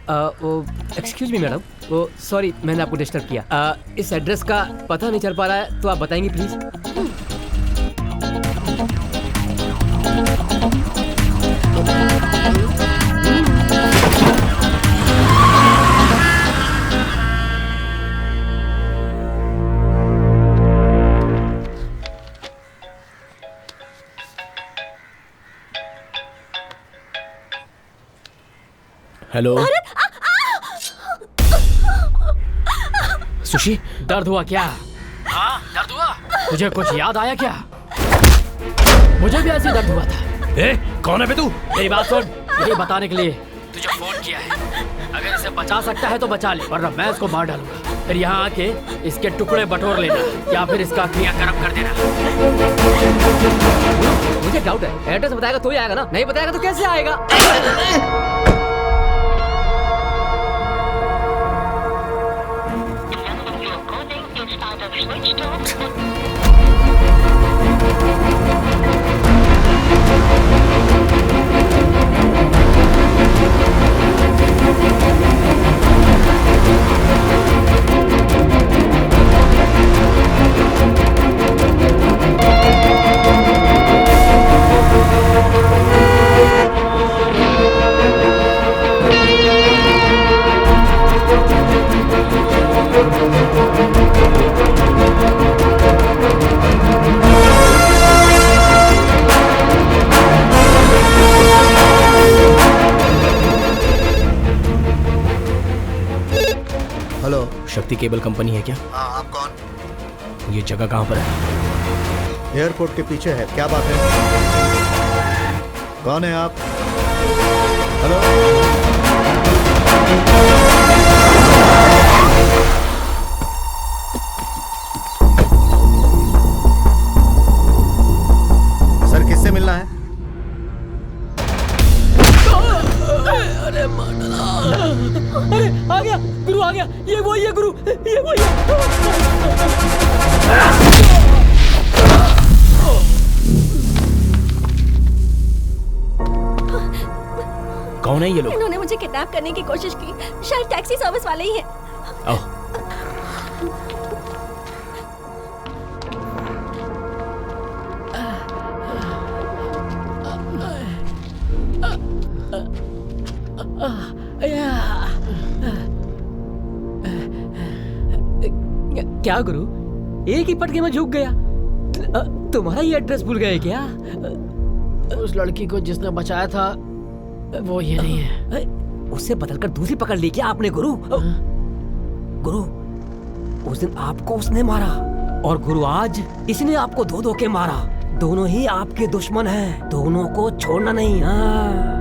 वो excuse me madam, वो sorry मैंने आपको डिस्टर्ब किया। इस एड्रेस का पता नहीं चल पा रहा है तो आप बताएंगे प्लीज। हेलो सुशी, दर्द हुआ क्या? हाँ दर्द हुआ? तुझे कुछ याद आया क्या? मुझे भी ऐसे दर्द हुआ था। कौन है बे तू? मेरी बात सुन, ये बताने के लिए तुझे फोन किया है। अगर इसे बचा सकता है तो बचा ले, वरना मैं इसको मार डालूंगा। फिर यहाँ आके इसके टुकड़े बटोर लेना या फिर इसका क्रियाक्रम कर देना। मुझे डाउट है, एड्रेस बताएगा तो ही आएगा ना, नहीं बताएगा तो कैसे आएगा? शक्ति केबल कंपनी है क्या? हाँ, आप कौन? ये जगह कहाँ पर है? एयरपोर्ट के पीछे है। क्या बात है? कौन है आप? हेलो? सर किससे मिलना है? अरे आ गया गुरु, आ गया। ये वही है गुरु, ये वही है। कौन है ये लोग? इन्होंने मुझे किडनैप करने की कोशिश की, शायद टैक्सी सर्विस वाले ही हैं। आओ। क्या गुरु, एक ही पटके में झुक गया? तुम्हारा ये एड्रेस भूल गए क्या? उस लड़की को जिसने बचाया था वो ये नहीं है। उससे बदलकर दूसरी पकड़ ली क्या आपने गुरु? गुरु, उस दिन आपको उसने मारा और गुरु आज इसने आपको धो धो के मारा। दोनों ही आपके दुश्मन हैं, दोनों को छोड़ना नहीं। हाँ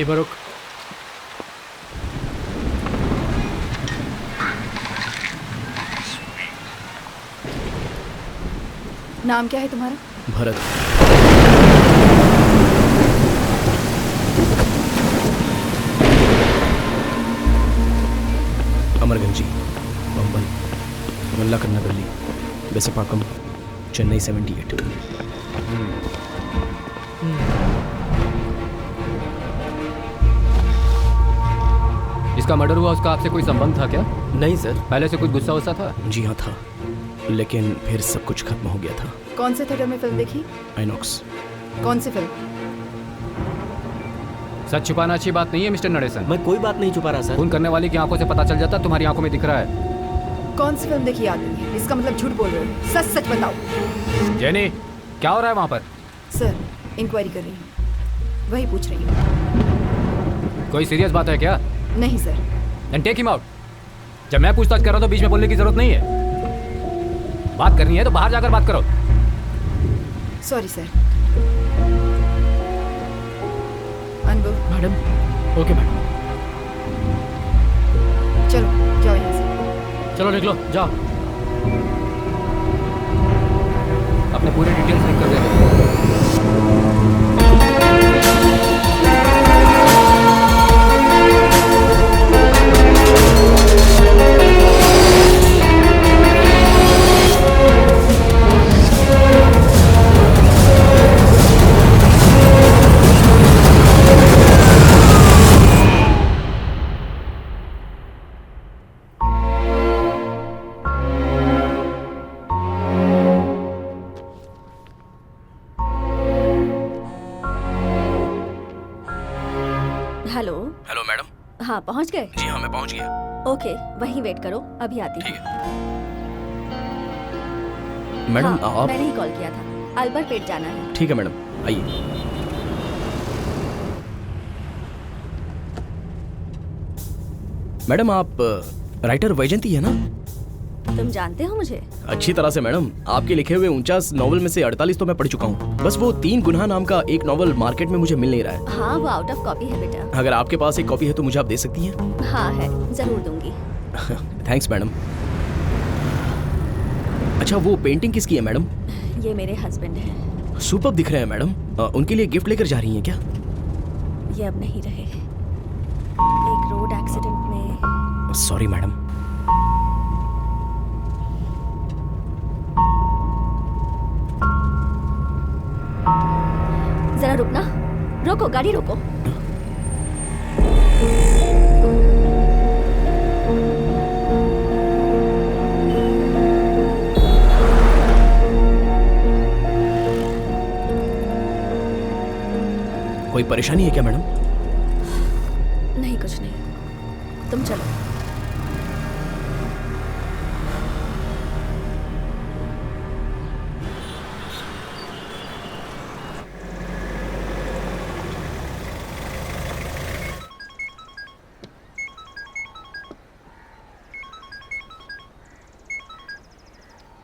यहीं पर रुक। नाम क्या है तुम्हारा? भरत। अमरगंजी, बम्बई, मल्लाकन्ना गली, बेसपाकम, चेन्नई 78। इसका मर्डर हुआ, उसका आपसे कोई संबंध था क्या? नहीं सर। पहले से कुछ गुस्सा वुस्सा था? जी हाँ था, लेकिन फिर सब कुछ खत्म हो गया था। कौन से थिएटर में फिल्म देखी? आइनॉक्स। कौन सी फिल्म? सच छुपाना अच्छी बात नहीं है मिस्टर नरेसन। मैं कोई बात नहीं छुपा रहा सर। खून करने वाले की आंखों से पता चल जाता, तुम्हारी आंखों में दिख रहा है। कौन सी फिल्म देखी याद नहीं है? इसका मतलब झूठ बोल रहे हो। सच सच बताओ। जेनी, क्या हो रहा है वहाँ पर? सर, इंक्वायरी कर रही हूँ, वही पूछ रही हूँ। कोई सीरियस बात है क्या? नहीं sir. Then take him out. जब मैं पूछताछ कर रहा हूँ तो बीच में बोलने की जरूरत नहीं है। बात करनी है तो बाहर जाकर बात करो। Sorry sir. अनुभव, मैडम। Okay madam. चलो जाओ यहाँ से। चलो निकलो, जाओ। अपने पूरे डिटेल्स लिख कर दे दो। हेलो। Hello madam. हाँ, पहुंच गए? जी हाँ, मैं पहुंच गया। ओके, वहीं वेट करो, अभी आती हूँ। मैडम हाँ, आप? मैंने ही कॉल किया था। अल्बर पेट जाना है। ठीक है मैडम, आइए। मैडम आप राइटर वैजयंती है ना? तुम जानते हो मुझे? अच्छी तरह से मैडम। आपके लिखे हुए 49 नॉवल में से 48 तो मैं पढ़ चुका हूँ। बस वो 3 गुनाह नाम का एक नॉवल मार्केट में मुझे मिल नहीं रहा है। हाँ, वो आउट ऑफ कॉपी है बेटा। अगर आपके पास एक कॉपी है तो मुझे आप दे सकती हैं? हाँ है, जरूर दूंगी। Thanks madam. अच्छा, वो पेंटिंग किसकी है मैडम? ये मेरे हस्बैंड हैं। सुपर दिख रहे हैं मैडम। उनके लिए गिफ्ट लेकर जा रही हैं क्या? ये अब नहीं रहे, एक रोड एक्सीडेंट में। Sorry madam. जरा रुकना। रोको, गाड़ी रोको। कोई परेशानी है क्या मैडम? नहीं, कुछ नहीं, तुम चलो।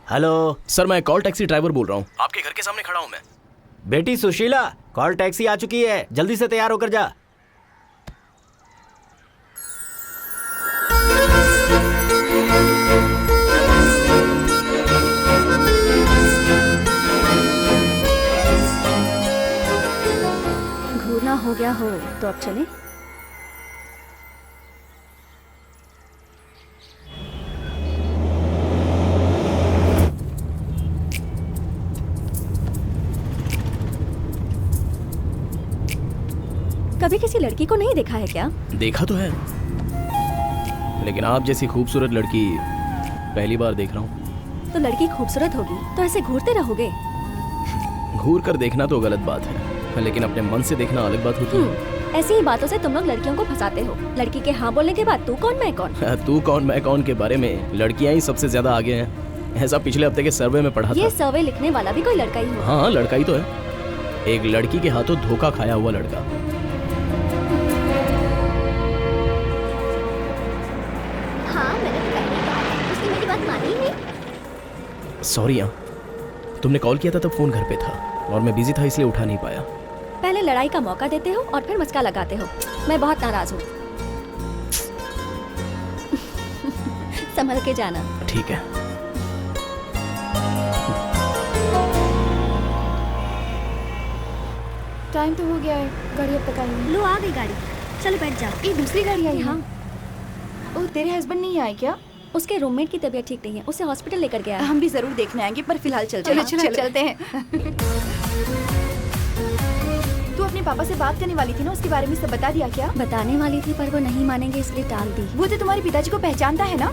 हेलो सर, मैं कॉल टैक्सी ड्राइवर बोल रहा हूँ। आपके घर के सामने खड़ा हूँ मैं। बेटी सुशीला, कॉल टैक्सी आ चुकी है, जल्दी से तैयार होकर जा। घूरना हो गया हो तो अब चले। कभी किसी लड़की को नहीं देखा है क्या? देखा तो है, लेकिन आप जैसी खूबसूरत लड़की पहली बार देख रहा हूँ। तो लड़की खूबसूरत होगी तो ऐसे घूरते रहोगे? घूर कर देखना तो गलत बात है, लेकिन अपने मन से देखना अलग बात होती है। ऐसी ही बातों से तुम लोग लड़कियों को फंसाते हो। लड़की के हाँ बोलने के बाद तू कौन मैं कौन। तू कौन मैं कौन के बारे में लड़कियां ही सबसे ज्यादा आगे हैं। ऐसा पिछले हफ्ते के सर्वे में पढ़ा ये था। सर्वे लिखने वाला भी कोई लड़का ही हो। हाँ, लड़का ही तो है। एक लड़की के हाथों धोखा खाया हुआ लड़का। हाँ, मैंने तो पहले कहा था, उसने मेरी बात मानी ही नहीं। सॉरी, तुमने कॉल किया था तब फोन घर पे था और मैं बिजी था, इसलिए उठा नहीं पाया। पहले लड़ाई का मौका देते हो और फिर मस्का लगाते हो। मैं बहुत नाराज हूँ। संभल के जाना। ठीक है। टाइम तो हो गया है, गाड़ी अब तक आई नहीं। लो आ गई गाड़ी, चलो बैठ जाओ। ये दूसरी गाड़ी आई है। हाँ। ओ, तेरे हस्बैंड नहीं आए क्या? उसके रूममेट की तबीयत ठीक नहीं है, उसे हॉस्पिटल लेकर गया है। हम भी जरूर देखने आएंगे, पर फिलहाल चलते हैं। चलो, चलते हैं। तू अपने पापा से बात करने वाली थी ना, उसके बारे में सब बता दिया क्या? बताने वाली थी पर वो नहीं मानेंगे, इसलिए टाल दी। वो तो तुम्हारे पिताजी को पहचानता है ना?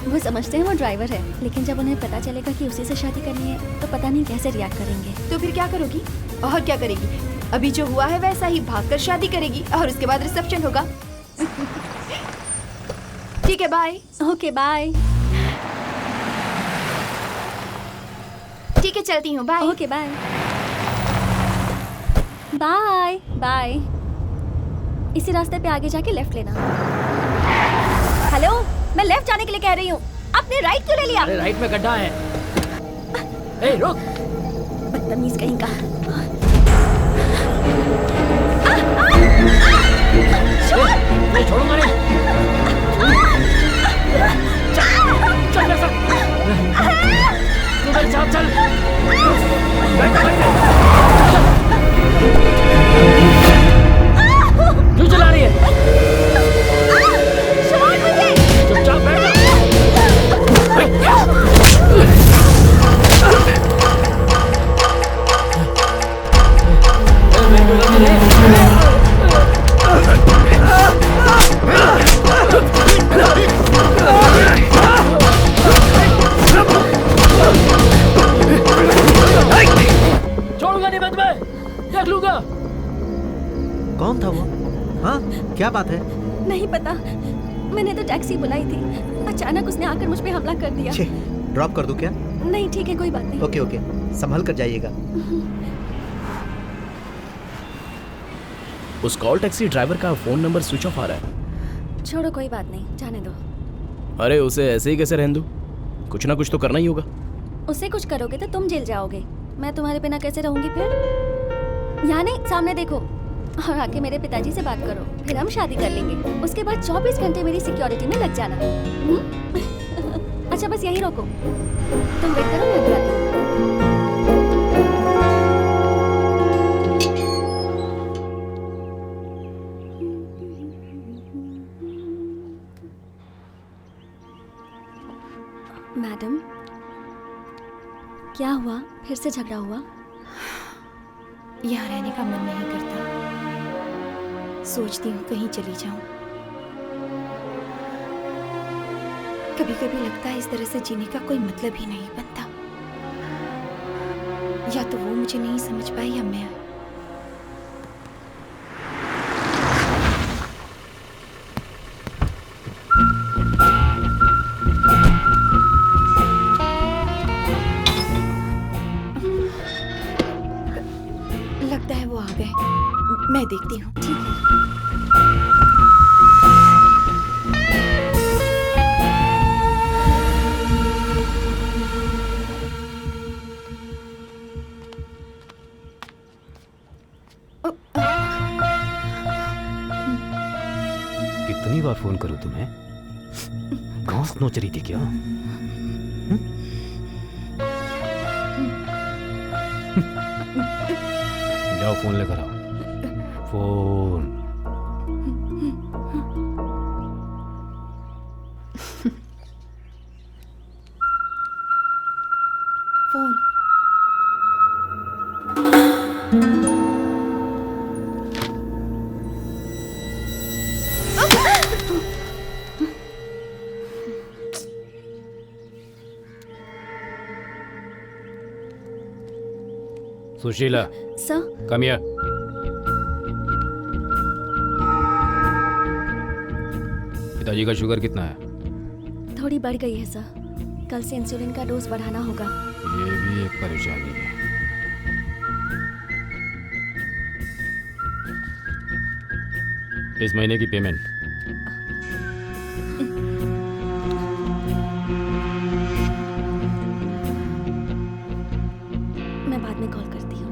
वो समझते हैं वो ड्राइवर है, लेकिन जब उन्हें पता चलेगा कि उसी से शादी करनी है तो पता नहीं कैसे रिएक्ट करेंगे। तो फिर क्या करोगी? और क्या करेगी? अभी जो हुआ है वैसा ही भागकर शादी करेगी और उसके बाद रिसेप्शन होगा। ठीक है, बाय। Okay bye. ठीक है, चलती हूँ, bye. Okay bye. Bye bye. इसी रास्ते पे आगे जाके लेफ्ट लेना। हेलो, मैं लेफ्ट जाने के लिए कह रही हूँ, आपने राइट क्यों ले लिया? अरे राइट में गड्ढा है। ए रुक। बदतमीज कहीं का। मैं छोड़ूंगा नहीं। चल मेरे साथ। तू मेरे साथ चल। क्यों चला रही है? चुपचाप बैठ जा। छोड़ूंगा नहीं मैं तुम्हें, देख लूंगा। कौन था वो? हाँ, क्या बात है? नहीं पता, मैंने तो टैक्सी बुलाई थी, अचानक उसने आकर मुझ पे हमला कर दिया। छे, ड्रॉप कर दूं क्या? नहीं ठीक है, कोई बात नहीं। ओके ओके, संभल कर जाइएगा। उस कॉल टैक्सी ड्राइवर का फोन नंबर स्विच ऑफ आ रहा है। छोड़ो, कोई बात नहीं, जाने दो। अरे उसे ऐसे ही कैसे रहने दूं? कुछ ना कुछ तो करना ही होगा। उससे कुछ करोगे तो तुम जेल जाओगे, मैं तुम्हारे बिना कैसे रहूंगी फिर? यहाँ नहीं, सामने देखो और आके मेरे पिताजी से बात करो, फिर हम शादी कर लेंगे। उसके बाद 24 घंटे मेरी सिक्योरिटी में लग जाना। अच्छा बस यहीं रोको, तुम वेट करो, मैं बुलाती हूँ। मैडम, क्या हुआ? फिर से झगड़ा हुआ? यहाँ रहने का मन नहीं करता, सोचती हूँ कहीं चली जाऊं। कभी कभी लगता है इस तरह से जीने का कोई मतलब ही नहीं बनता। या तो वो मुझे नहीं समझ पाए या मैं। लगता है वो आ गए, मैं देखती हूँ। ठीक है। कितनी बार फोन करूं तुम्हें? घास नोच रही थी क्या? जाओ फोन लेकर आओ। Phone. Phone. Sushila, sir, come here. पिताजी का शुगर कितना है? थोड़ी बढ़ गई है सर, कल से इंसुलिन का डोज बढ़ाना होगा। ये भी एक परेशानी है। इस महीने की पेमेंट। मैं बाद में कॉल करती हूँ।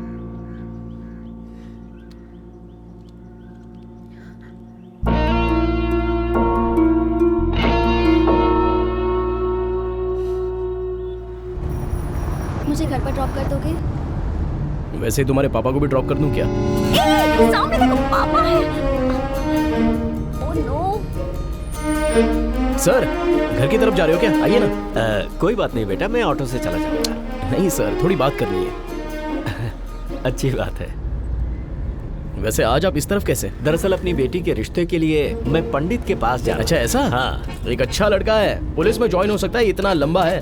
घर पर ड्रॉप कर दोगे? वैसे तुम्हारे पापा को भी ड्रॉप कर दूं क्या? सामने देखो, पापा है। Oh no. सर, घर की तरफ जा रहे हो क्या? आइए ना। कोई बात नहीं बेटा, मैं ऑटो से चला जाऊंगा। नहीं सर, थोड़ी बात करनी है। अच्छी बात है। वैसे आज आप इस तरफ कैसे? दरअसल अपनी बेटी के रिश्ते के लिए मैं पंडित के पास जा रहा अच्छा ऐसा? हाँ। एक अच्छा लड़का है, पुलिस में ज्वाइन हो सकता है, इतना लंबा है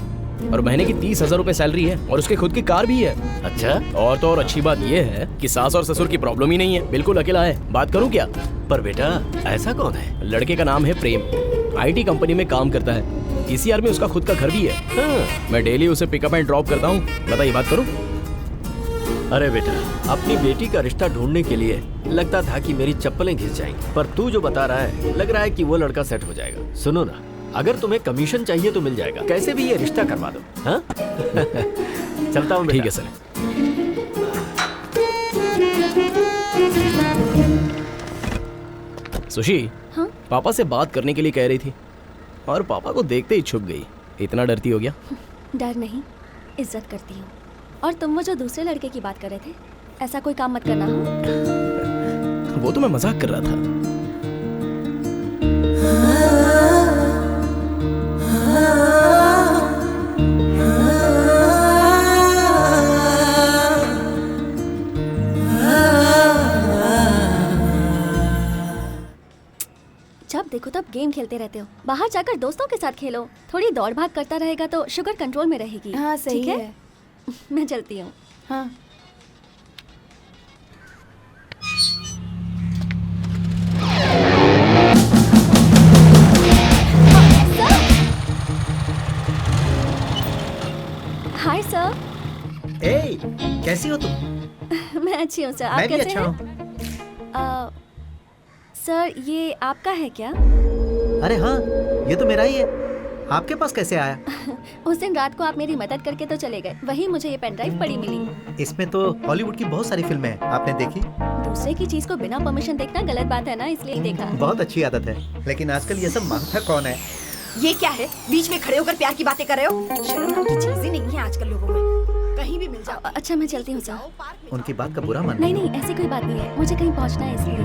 और महीने की 30,000 रुपए सैलरी है और उसके खुद की कार भी है। अच्छा, और तो और अच्छी बात ये है कि सास और ससुर की प्रॉब्लम ही नहीं है, बिल्कुल अकेला है। बात करूं क्या? पर बेटा ऐसा कौन है? लड़के का नाम है प्रेम, IT कंपनी में काम करता है, ECR में उसका खुद का घर भी है। हाँ। मैं डेली उसे पिकअप एंड ड्रॉप करता हूँ। बताइए, बात करूं? अरे बेटा, अपनी बेटी का रिश्ता ढूंढने के लिए लगता था कि मेरी चप्पलें घिस जाएंगी, पर तू जो बता रहा है लग रहा है कि वो लड़का सेट हो जाएगा। सुनो ना, अगर तुम्हें कमीशन चाहिए तो मिल जाएगा, कैसे भी ये रिश्ता करवा दो। हाँ? चलता हूँ। ठीक है सर। सुशी, हाँ? पापा से बात करने के लिए कह रही थी और पापा को देखते ही छुप गई। इतना डरती हो गया? डर नहीं, इज्जत करती हूँ। और तुम वो जो दूसरे लड़के की बात कर रहे थे, ऐसा कोई काम मत करना हो। वो तो मैं मजाक कर रहा था। जब देखो तब गेम खेलते रहते हो। बाहर जाकर दोस्तों के साथ खेलो। थोड़ी दौड़ भाग करता रहेगा तो शुगर कंट्रोल में रहेगी। हाँ सही ठीक है। मैं चलती हूँ। हाँ। Hi sir. ए, कैसी हो तुम? मैं अच्छी हूँ सर, आप मैं भी कैसे अच्छा हैं? हूँ। सर ये आपका है क्या? अरे हाँ, ये तो मेरा ही है। आपके पास कैसे आया? उस दिन रात को आप मेरी मदद करके तो चले गए, वही मुझे ये पेन ड्राइव पड़ी मिली। इसमें तो हॉलीवुड की बहुत सारी फिल्में हैं, आपने देखी? दूसरे की चीज को बिना परमिशन देखना गलत बात है ना, इसलिए ही देखा। बहुत अच्छी आदत है, लेकिन आजकल ये सब मांगता कौन है? ये क्या है? बीच में खड़े होकर प्यार की बातें कर रहे हो? शर्म नाम की चीज ही नहीं है आजकल लोगों में। कहीं भी मिल जाओ। अच्छा मैं चलती हूँ सर। उनकी बात का बुरा मान नहीं नहीं, ऐसी कोई बात नहीं है, मुझे कहीं पहुँचना है इसलिए।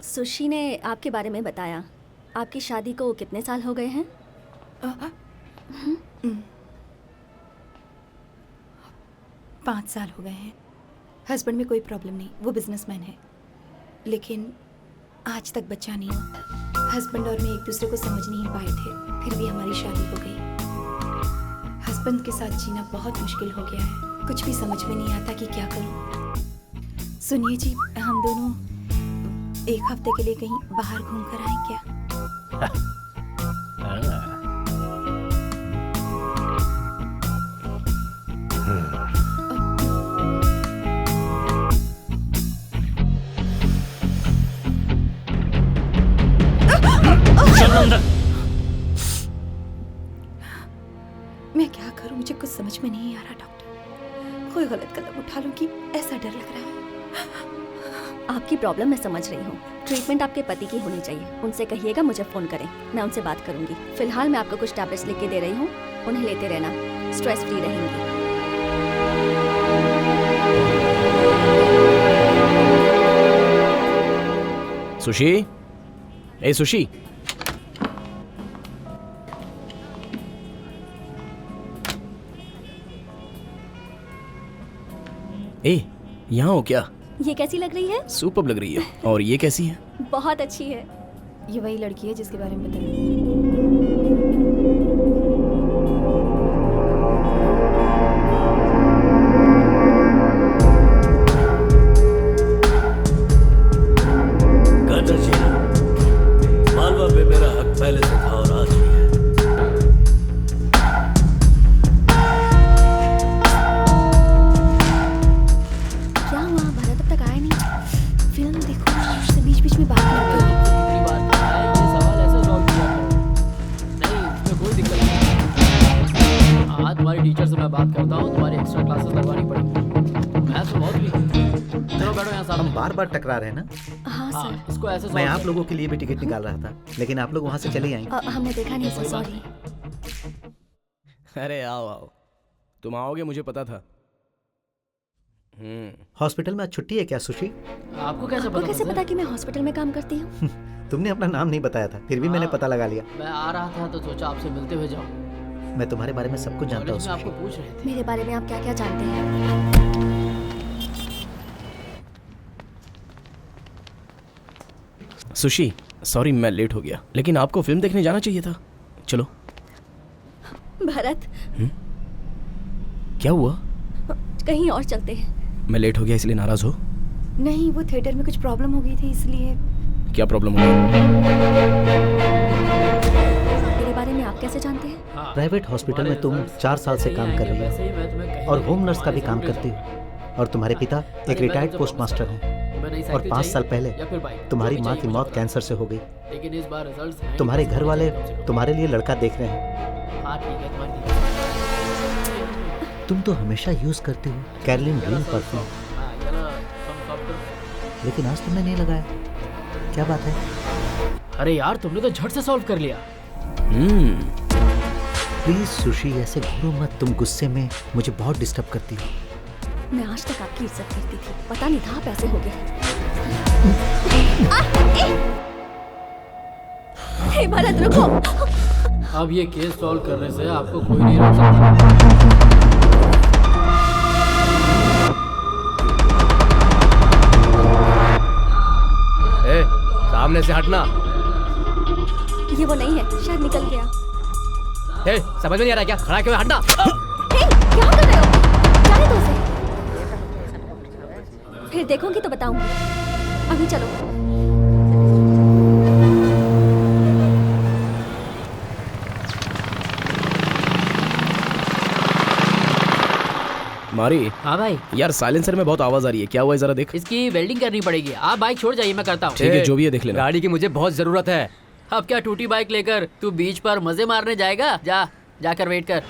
सुशी ने आपके बारे में बताया। आपकी शादी को कितने साल हो गए हैं? 5 साल हो गए हैं। हस्बैंड में कोई प्रॉब्लम नहीं, वो बिजनेसमैन है, लेकिन आज तक बच्चा नहीं हुआ। हस्बैंड और मैं एक दूसरे को समझ नहीं पाए थे, फिर भी हमारी शादी हो गई। हस्बैंड के साथ जीना बहुत मुश्किल हो गया है, कुछ भी समझ में नहीं आता कि क्या करूं। सुनिए जी, हम दोनों एक हफ्ते के लिए कहीं बाहर घूम कर आए क्या? मैं क्या करूं, मुझे कुछ समझ में नहीं आ रहा डॉक्टर। कोई गलत कदम उठा लूं कि ऐसा डर लग रहा है। आपकी प्रॉब्लम मैं समझ रही हूँ। ट्रीटमेंट आपके पति की होनी चाहिए। उनसे कहिएगा मुझे फ़ोन करें, मैं उनसे बात करूँगी। फिलहाल मैं आपको कुछ टैबलेट्स लिख के दे रही हूँ, उन्हें लेते रहना, स्ट्रेस फ्री रहेंगी। सुशी, ए सुशी, ए यहाँ हो क्या? ये कैसी लग रही है? सुपर्ब लग रही है। और ये कैसी है? बहुत अच्छी है। ये वही लड़की है जिसके बारे में बताया। मालवा पे मेरा हक पहले से था और आज भी है। क्या हुआ, भरत अब तक आया नहीं? फिल्म देखो, उससे बीच बीच में बात कर रही है। ये सवाल ऐसे सॉल्व किया करो। तुम्हारी टीचर से मैं बात करता हूँ, तुम्हारी एक्स्ट्रा क्लासेस लगवानी पड़ेगी। मैं तो बहुत वीक। चलो बैठो यहाँ साथ हम में। बार बार टकरा रहे हैं ना। हाँ हाँ, सर। इसको ऐसे मैं solve आप कर- लोगों के लिए भी टिकट निकाल रहा था, लेकिन आप लोग वहाँ से चले आए। हमने देखा नहीं सर, सॉरी। अरे आओ आओ, तुम आओगे मुझे पता था। हॉस्पिटल में आज छुट्टी है क्या सुशी? आपको कैसे आपको पता? कैसे था, पता कि मैं हॉस्पिटल में काम करती हूँ? तुमने अपना नाम नहीं बताया था, फिर भी मैंने पता लगा लिया। मैं आ रहा था तो सोचा आपसे मिलते हुए जाऊँ। मैं तुम्हारे बारे में सब कुछ जानता हूँ कॉलेज में सुशी। आपको पूछ रहे थे। मेरे बारे में आप क्या क्या जानते हैं? सुशी, सॉरी मैं लेट हो गया, लेकिन आपको फिल्म देखने जाना चाहिए था। चलो। भरत, क्या हुआ? कहीं और चलते हैं। मैं लेट हो गया इसलिए नाराज हो? नहीं, वो थिएटर में कुछ प्रॉब्लम हो गई थी इसलिए। क्या प्रॉब्लम हुआ? मेरे बारे में आप कैसे जानते हैं? प्राइवेट हॉस्पिटल में तुम 4 साल से काम कर रही हो और होम नर्स का भी काम करती हो, और तुम्हारे पिता एक रिटायर्ड पोस्ट मास्टर हैं, और 5 साल पहले तुम्हारी माँ की मौत कैंसर से हो गई। लेकिन इस बार रिजल्ट्स तुम्हारे घर वाले तुम्हारे लिए लड़का देख रहे हैं। हाँ ठीक है, तुम्हारी तुम तो हमेशा यूज करती हो कैरलिन ग्रीन परफ्यूम, लेकिन आज तुमने नहीं लगाया, क्या बात है? अरे यार, तुमने तो झट से सॉल्व कर लिया। प्लीज सुशी, ऐसे घूरो मत, तुम गुस्से में मुझे बहुत डिस्टर्ब करती हो। मैं आज तक आपकी इज्जत करती थी, पता नहीं था आप ऐसे हो गए। हे भरत, रुको। अब ये केस सॉल्व करने से आपको कोई नहीं रोक सकता। सामने से हटना। ये वो नहीं है, शायद निकल गया। समझ में नहीं आ रहा क्या? खड़ा क्यों है? हटना। हे, क्या कर रहे हो? जाने दो उसे। फिर देखूंगी तो बताऊंगी। अभी चलो। मारी। हाँ भाई, यार साइलेंसर में बहुत आवाज आ रही है, क्या हुआ है जरा देख। इसकी वेल्डिंग करनी पड़ेगी। आप बाइक छोड़ जाइए, मैं करता हूँ। ठीक है, जो भी है देख लेना। गाड़ी की मुझे बहुत जरूरत है। अब क्या टूटी बाइक लेकर तू बीच पर मजे मारने जाएगा? जाकर वेट कर।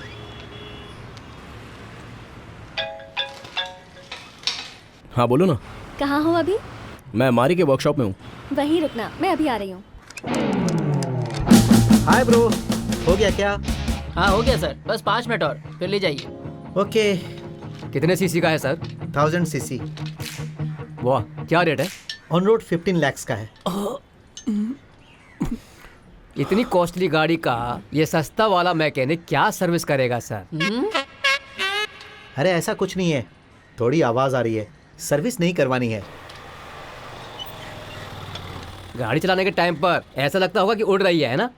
हाँ बोलो ना। कहाँ हो अभी? मैं मारी के वर्कशॉप में हूँ। वहीं रुकना, मैं अभी आ रही हूँ। हाय ब्रो, हो गया क्या? हाँ हो गया सर, बस 5 मिनट और, फिर ले जाइए। ओके। कितने सीसी का है सर? 1000 सीसी। वाह, क्या रेट है? ऑन रोड 15 lakhs का है। इतनी कॉस्टली गाड़ी का ये सस्ता वाला मैकेनिक क्या सर्विस करेगा सर? अरे ऐसा कुछ नहीं है, थोड़ी आवाज आ रही है, सर्विस नहीं करवानी है। गाड़ी चलाने के टाइम पर ऐसा लगता होगा कि उड़ रही है ना?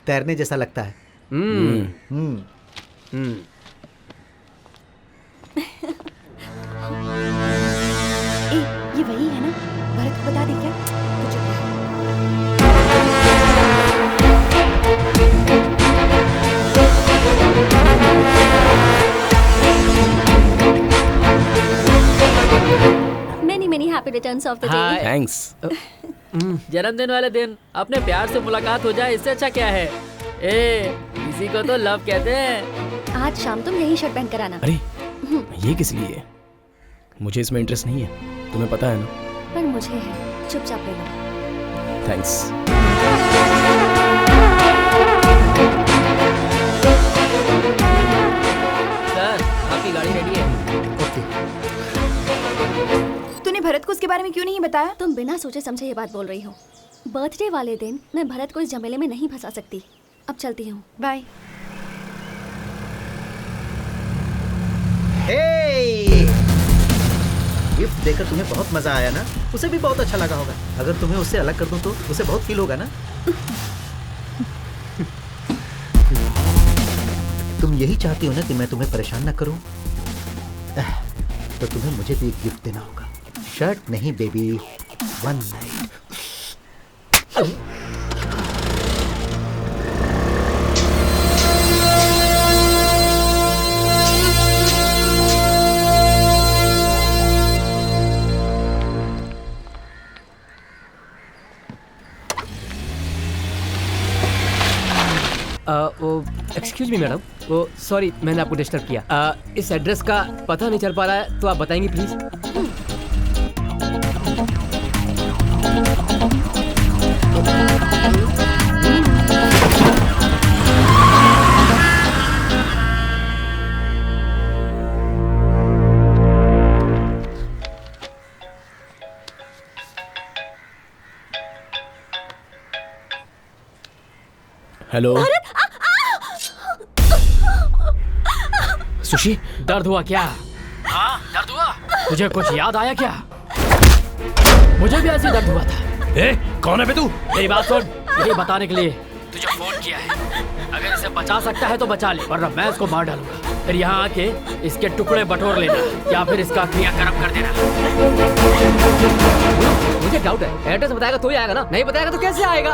तैरने जैसा लगता है। ए, ये वही है ना? भरत को बता दी क्या? तो चुप रह। Many happy returns of the day. Thanks. जन्मदिन वाले दिन अपने प्यार से मुलाकात हो जाए, इससे अच्छा क्या है? इसी को तो लव कहते हैं। आज शाम तुम यही शर्ट पहन कर आना। अरे ये किस लिए है? मुझे इसमें इंटरेस्ट नहीं है, तुम्हें पता है ना। पर मुझे है, चुपचाप ले लो। थैंक्स। सर, आपकी गाड़ी रेडी है। ओके। तूने भरत को उसके बारे में क्यों नहीं बताया? तुम बिना सोचे समझे ये बात बोल रही हो। बर्थडे वाले दिन मैं भरत को इस झमेले में नहीं फंसा सकती। अब चलती हूँ। बाय। गिफ्ट देकर तुम्हें बहुत मजा आया ना? उसे भी बहुत अच्छा लगा होगा। अगर तुम्हें उससे अलग कर दूं तो उसे बहुत फील होगा ना? तुम यही चाहती हो ना कि मैं तुम्हें परेशान ना करूं? तो तुम्हें मुझे भी एक गिफ्ट देना होगा। शर्ट नहीं बेबी, वन नाइट। वो एक्सक्यूज मी मैडम, वो सॉरी मैंने आपको डिस्टर्ब किया। इस एड्रेस का पता नहीं चल पा रहा है तो आप बताएंगे प्लीज। हेलो सुशी, दर्द हुआ क्या? हाँ दर्द हुआ? तुझे कुछ याद आया क्या? मुझे भी ऐसे दर्द हुआ था। ए, कौन है बे तू? मेरी बात सुन, ये बताने के लिए तुझे फोन किया है। अगर इसे बचा सकता है तो बचा ले, वरना मैं इसको मार डालूंगा। फिर यहाँ आके इसके टुकड़े बटोर लेना या फिर इसका क्रियाक्रम कर देना। मुझे डाउट है, एड्रेस बताएगा तो ही आएगा ना, नहीं बताएगा तो कैसे आएगा?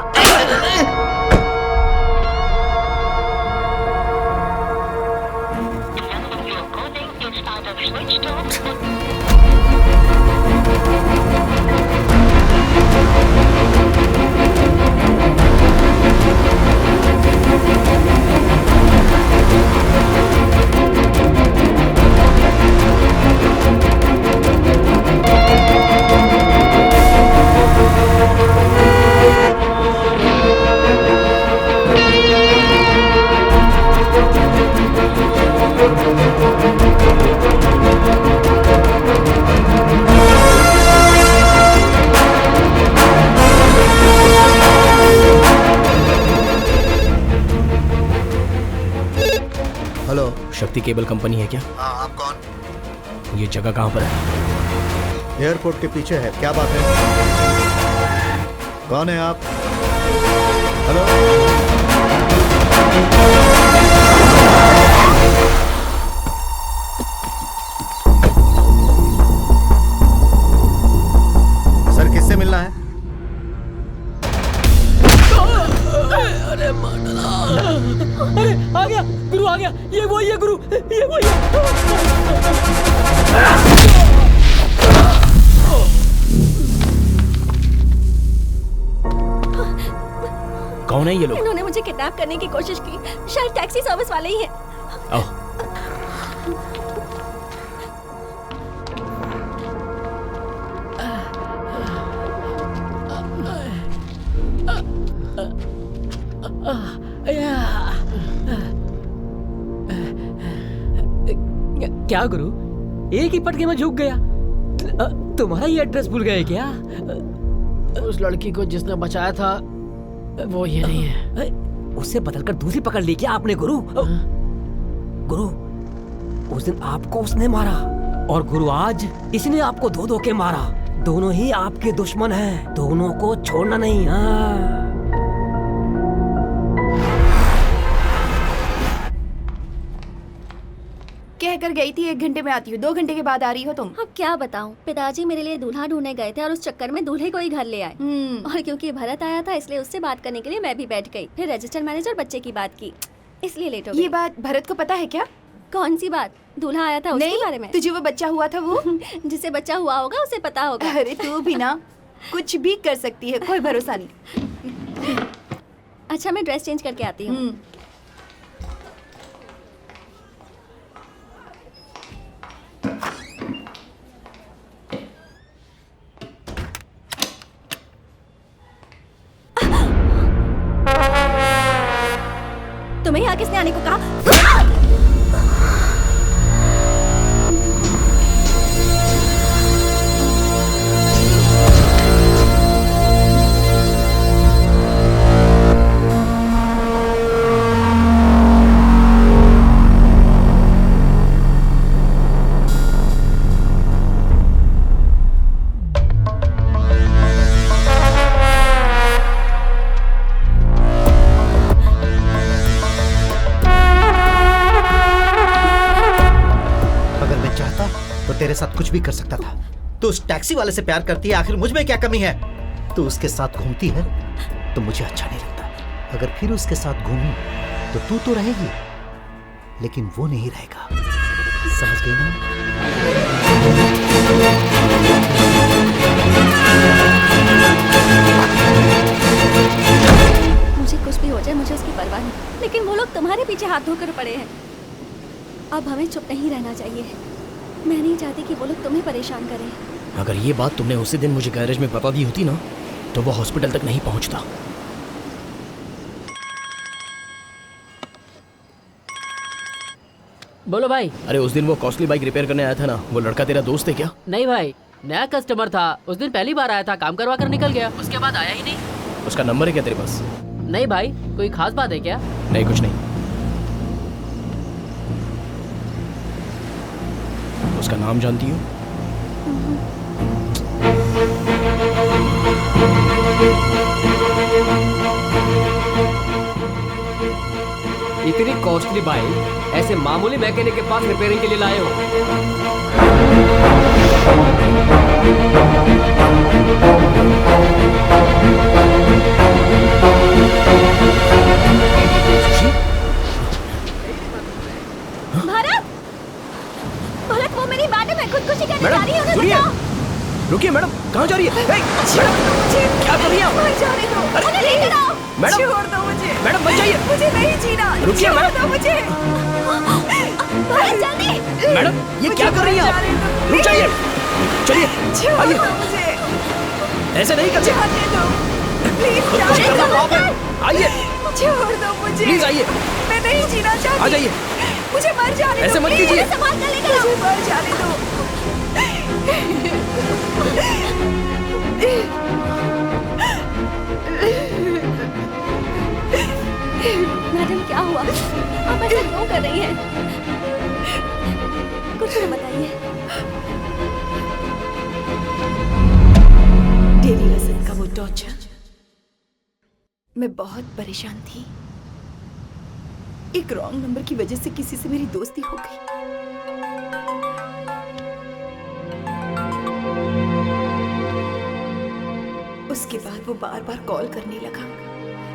शक्ति केबल कंपनी है क्या? हाँ, आप कौन? ये जगह कहाँ पर है? एयरपोर्ट के पीछे है। क्या बात है? कौन है आप? हेलो? सर, किससे मिलना है? अरे आ गया गुरु, आ गया। ये वही है गुरु, ये वही है। कौन है ये लोग? इन्होंने मुझे किडनैप करने की कोशिश की, शायद टैक्सी सर्विस वाले ही हैं। आओ। क्या गुरु, एक ही पटके में झुक गया? तुम्हारा ये एड्रेस भूल गए क्या? उस लड़की को जिसने बचाया था वो ये नहीं है। उससे बदलकर दूसरी पकड़ ली क्या आपने गुरु? गुरु, उस दिन आपको उसने मारा और गुरु आज इसने आपको धो धो के मारा। दोनों ही आपके दुश्मन हैं, दोनों को छोड़ना नहीं। हाँ, कहकर गई थी 1 घंटे में आती हूँ, 2 घंटे के बाद आ रही हो तुम। अब क्या बताऊं, पिताजी मेरे लिए दूल्हा ढूंढने गए थे और उस चक्कर में दूल्हे को ही घर ले आए। और क्योंकि भरत आया था इसलिए उससे बात करने के लिए मैं भी बैठ गई। फिर रजिस्टर मैनेजर बच्चे की बात की, इसलिए लेट हो गई। ये बात भरत को पता है क्या? कौन सी बात? दूल्हा आया था उसके बारे में? तुझे वो बच्चा हुआ था वो जिसे बच्चा हुआ होगा उसे पता होगा। अरे तू भी ना कुछ भी कर सकती है, कोई भरोसा नहीं। अच्छा, मैं ड्रेस चेंज करके आती हूँ। तुम्हें यहाँ किसने आने को कहा? तेरे साथ कुछ भी कर सकता था। तू उस टैक्सी वाले से प्यार करती है, आखिर मुझ में क्या कमी है? तू उसके साथ घूमती है तो मुझे अच्छा नहीं लगता। अगर फिर उसके साथ घूमी तो तू तो रहेगी लेकिन वो नहीं रहेगा। समझ गई ना? मुझे कुछ भी हो जाए मुझे उसकी परवाह नहीं, लेकिन वो लोग तुम्हारे पीछे हाथ धोकर पड़े हैं। अब हमें चुप नहीं रहना चाहिए। मैं नहीं चाहती कि वो लोग तुम्हें परेशान करें। अगर ये बात तुमने उसी दिन मुझे गैरेज में बता दी होती ना, तो वो हॉस्पिटल तक नहीं पहुंचता। बोलो भाई। अरे उस दिन वो कॉस्टली बाइक रिपेयर करने आया था ना, वो लड़का तेरा दोस्त है क्या? नहीं भाई, नया कस्टमर था। उस दिन पहली बार आया था, काम करवा कर निकल गया। उसके बाद आया ही नहीं। उसका नंबर है क्या तेरे पास? नहीं भाई, कोई खास बात है क्या? नहीं, कुछ नहीं। उसका नाम जानती हो? इतनी कॉस्टली बाइक ऐसे मामूली मैकेनिक के पास रिपेयरिंग के लिए लाए हो? भारत, भारत वो मेरी बात है, मैं खुदकुशी करने जा रही हूँ। मैडम सुनिए, रुकिए मैडम, कहाँ जा रही है? मैडम क्या कर रही हैं आप? मुझे लेकर आओ। मैडम छोड़ दो मुझे, मैडम मत जाइए, मुझे नहीं जीना। रुकिए छोड़ मैडम। दो मुझे। भारत जल्दी। मैडम ये क्या कर रही हैं आप? रुक जाइए, चलिए छोड़ आइए। दो मुझे, ऐसे नहीं कर सकते, जाने दो प्लीज, खुदकुशी जाने करना दो। पाप है। आइए छोड़ दो मुझे, प्लीज, आइए, मैं नहीं जीना चाहती। आ जाइए। मुझे मर जाने ऐसे दो, मत प्लीज। कीजिए। संभाल कर लेकर आओ। मुझे मर जाने दो। मैडम क्या हुआ? आप ऐसा क्यों कर रही हैं? कुछ तो बताइए। डेली रसम का वो टॉर्चर, मैं बहुत परेशान थी। एक रॉन्ग नंबर की वजह से किसी से मेरी दोस्ती हो गई। उसके बाद वो बार बार कॉल करने लगा।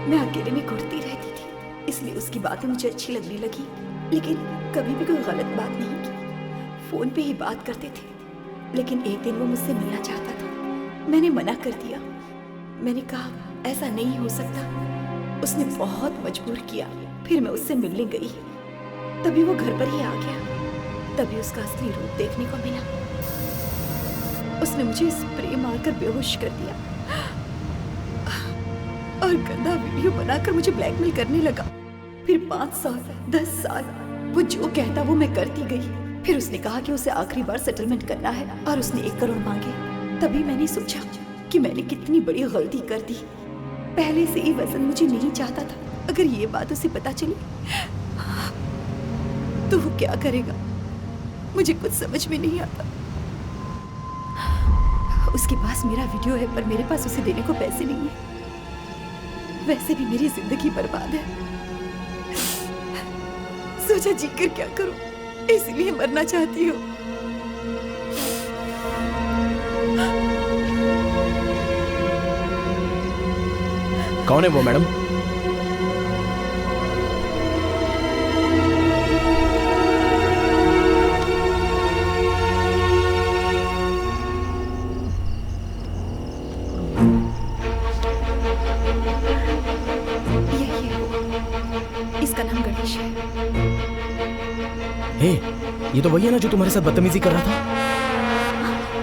मैं अकेले में घुटती रहती थी, इसलिए उसकी बातें मुझे अच्छी लगने लगी, लेकिन कभी भी कोई गलत बात नहीं की। फोन पे ही बात करते थे, लेकिन एक दिन वो मुझसे मिलना चाहता था। मैंने मना कर दिया। मैंने कहा ऐसा नहीं हो सकता। उसने बहुत मजबूर किया। फिर मैं उससे मिलने गई, तभी वो घर पर ही आ गया। तभी उसका असली रूप देखने को मिला। उसने मुझे स्प्रे मारकर बेहोश कर दिया और गंदा वीडियो बनाकर मुझे ब्लैकमेल करने लगा। फिर 5 साल 10 साल वो जो कहता वो मैं करती गई। फिर उसने कहा कि उसे आखिरी बार सेटलमेंट करना है और उसने 1 करोड़ मांगे। तभी मैंने सोचा कि मैंने कितनी बड़ी गलती कर दी। पहले से ही वजन मुझे नहीं चाहता था। अगर ये बात उसे पता चली तो वो क्या करेगा, मुझे कुछ समझ में नहीं आता। उसके पास मेरा वीडियो है, पर मेरे पास उसे देने को पैसे नहीं है। वैसे भी मेरी जिंदगी बर्बाद है। सोचा जीकर क्या करूं, इसलिए मरना चाहती हूँ। कौन है वो मैडम? यही है वो। इसका नाम गणेश है। हे, ये तो वही है ना जो तुम्हारे साथ बदतमीजी कर रहा था?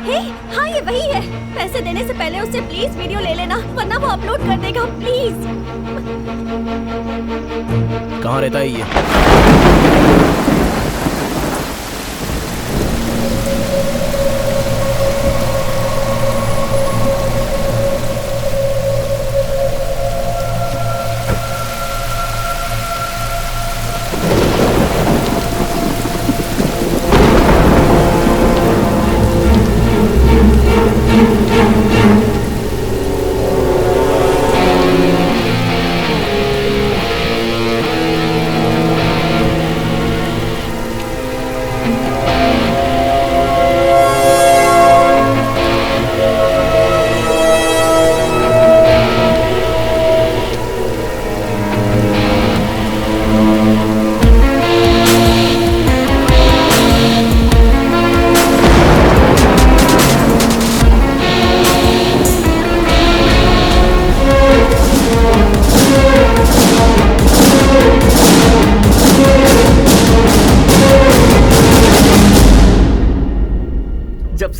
हे, हाँ ये वही है। पैसे देने से पहले उससे प्लीज वीडियो ले लेना, वरना वो अपलोड कर देगा। प्लीज। कहाँ रहता है ये?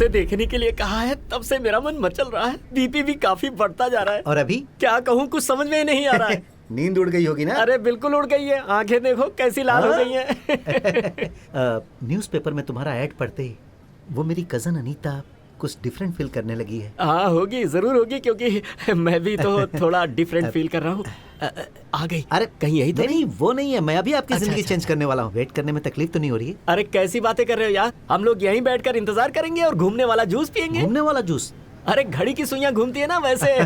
से देखने के लिए कहा है तब से मेरा मन मचल रहा है। बीपी भी काफी बढ़ता जा रहा है। और अभी क्या कहूँ, कुछ समझ में ही नहीं आ रहा है। नींद उड़ गई होगी ना? अरे बिल्कुल उड़ गई है, आंखें देखो कैसी लाल हो गई हैं। न्यूज़पेपर में तुम्हारा ऐड पढ़ते ही वो मेरी कजन अनीता कुछ डिफरेंट फील करने लगी है। हाँ होगी, जरूर होगी, क्योंकि मैं भी तो थोड़ा डिफरेंट फील कर रहा हूँ। आ गई। अरे कहीं यही तो नहीं, वो नहीं है। मैं अभी आपकी अच्छा, जिंदगी अच्छा। चेंज करने वाला हूँ। वेट करने में तकलीफ तो नहीं हो रही है? अरे कैसी बातें कर रहे हो यार, हम लोग यहीं बैठकर इंतजार करेंगे और घूमने वाला जूस पियेंगे। घूमने वाला जूस? अरे घड़ी की सुइयां घूमती है ना वैसे।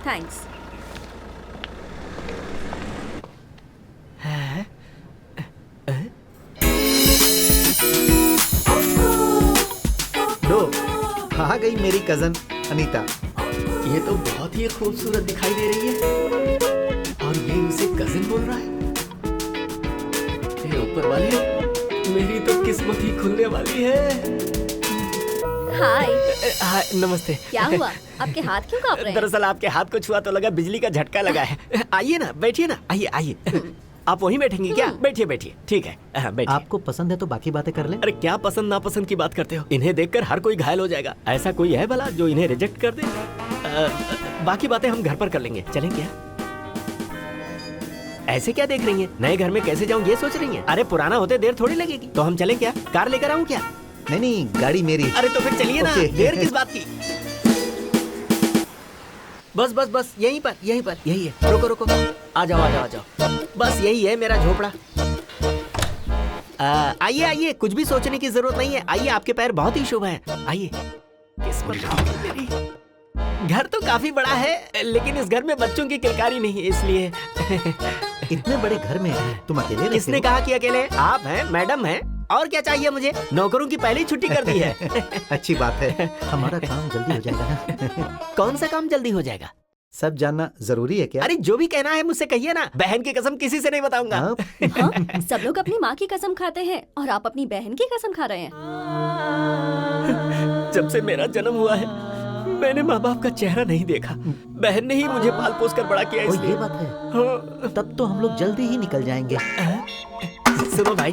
थैंक्स। लो, आ गई मेरी कजन अनीता। ये तो बहुत ही खूबसूरत दिखाई दे रही है और ये उसे कजिन बोल रहा है। हे ऊपर वाले, मेरी तो किस्मत ही खुलने वाली है। हाय। हाय, नमस्ते। क्या हुआ, आपके हाथ क्यों कांप रहे हैं? दरअसल आपके हाथ को छुआ तो लगा बिजली का झटका लगा है। आइए ना, बैठिए ना, आइए आइए। आप वहीं बैठेंगी क्या? बैठिए बैठिए, ठीक है, बैठिए। आपको पसंद है तो बाकी बातें कर लें। अरे क्या पसंद नापसंद की बात करते हो? इन्हें देखकर हर कोई घायल हो जाएगा। ऐसा कोई है भला जो इन्हें रिजेक्ट कर दे? बाकी बातें हम घर पर कर लेंगे, चलें क्या? ऐसे क्या देख रही हैं? नए घर में कैसे जाऊं ये सोच रही हैं? अरे पुराना होते देर थोड़ी लगेगी। तो हम चलें क्या? कार लेकर आऊं क्या? नहीं नहीं, गाड़ी मेरी। अरे तो फिर चलिए ना, देर किस बात की? बस बस बस, यहीं पर यही है। रुको रुको, आ जाओ आ जाओ आ जाओ। बस यही है मेरा झोपड़ा। आइए आइए, कुछ भी सोचने की जरूरत नहीं है। आइए, आपके पैर बहुत ही शुभ हैं। आइए। किस्मत है मेरी। घर तो काफी बड़ा है, लेकिन इस घर में बच्चों की किलकारी नहीं है, इसलिए। इतने बड़े घर में तुम अकेले रहते किसने हो? कहा कि अकेले? आप हैं, मैडम हैं, और क्या चाहिए मुझे? नौकरों की पहले ही छुट्टी कर दी है। अच्छी बात है, हमारा काम जल्दी हो जाएगा ना। कौन सा काम जल्दी हो जाएगा? सब जानना जरूरी है क्या? अरे जो भी कहना है मुझसे कहिए ना। बहन की कसम किसी से नहीं बताऊंगा। हाँ, सब लोग अपनी माँ की कसम खाते हैं और आप अपनी बहन की कसम खा रहे हैं। जब से मेरा जन्म हुआ है मैंने माँ बाप का चेहरा नहीं देखा। बहन ने ही मुझे पाल पोस कर बड़ा किया, ओ, इसलिए। ये बात है। तब तो हम लोग जल्दी ही निकल जाएंगे। सुनो भाई,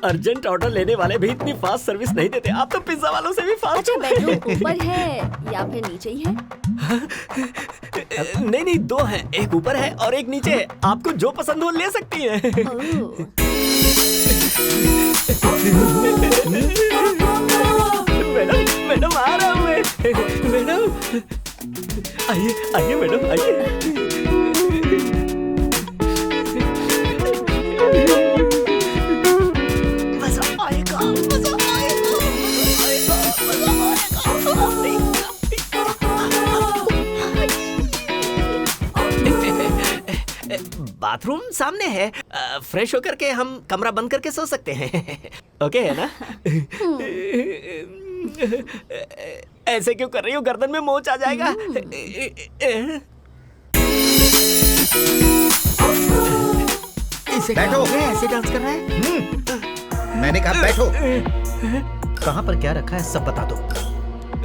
अर्जेंट ऑर्डर लेने वाले भी इतनी फास्ट सर्विस नहीं देते। आप तो पिज्जा वालों से भी फास्ट अच्छा, हो। बेडरूम ऊपर है या फिर नीचे ही है? नहीं नहीं, दो हैं, एक ऊपर है और एक नीचे है। आपको जो पसंद हो ले सकती है। ओह, मैडम मैडम आ रहा हूँ मैं। मैडम आइए आइए मैडम आइए। मजा आएगा, मजा आएगा, मजा आएगा। बाथरूम सामने है। फ्रेश होकर के हम कमरा बंद करके सो सकते हैं। ओके है ना? ऐसे क्यों कर रही हो? गर्दन में मोच आ जाएगा। इसे क्या बैठो। हो गया? ऐसे डांस कर रहा है। मैंने कहा बैठो। कहाँ पर क्या रखा है सब बता दो।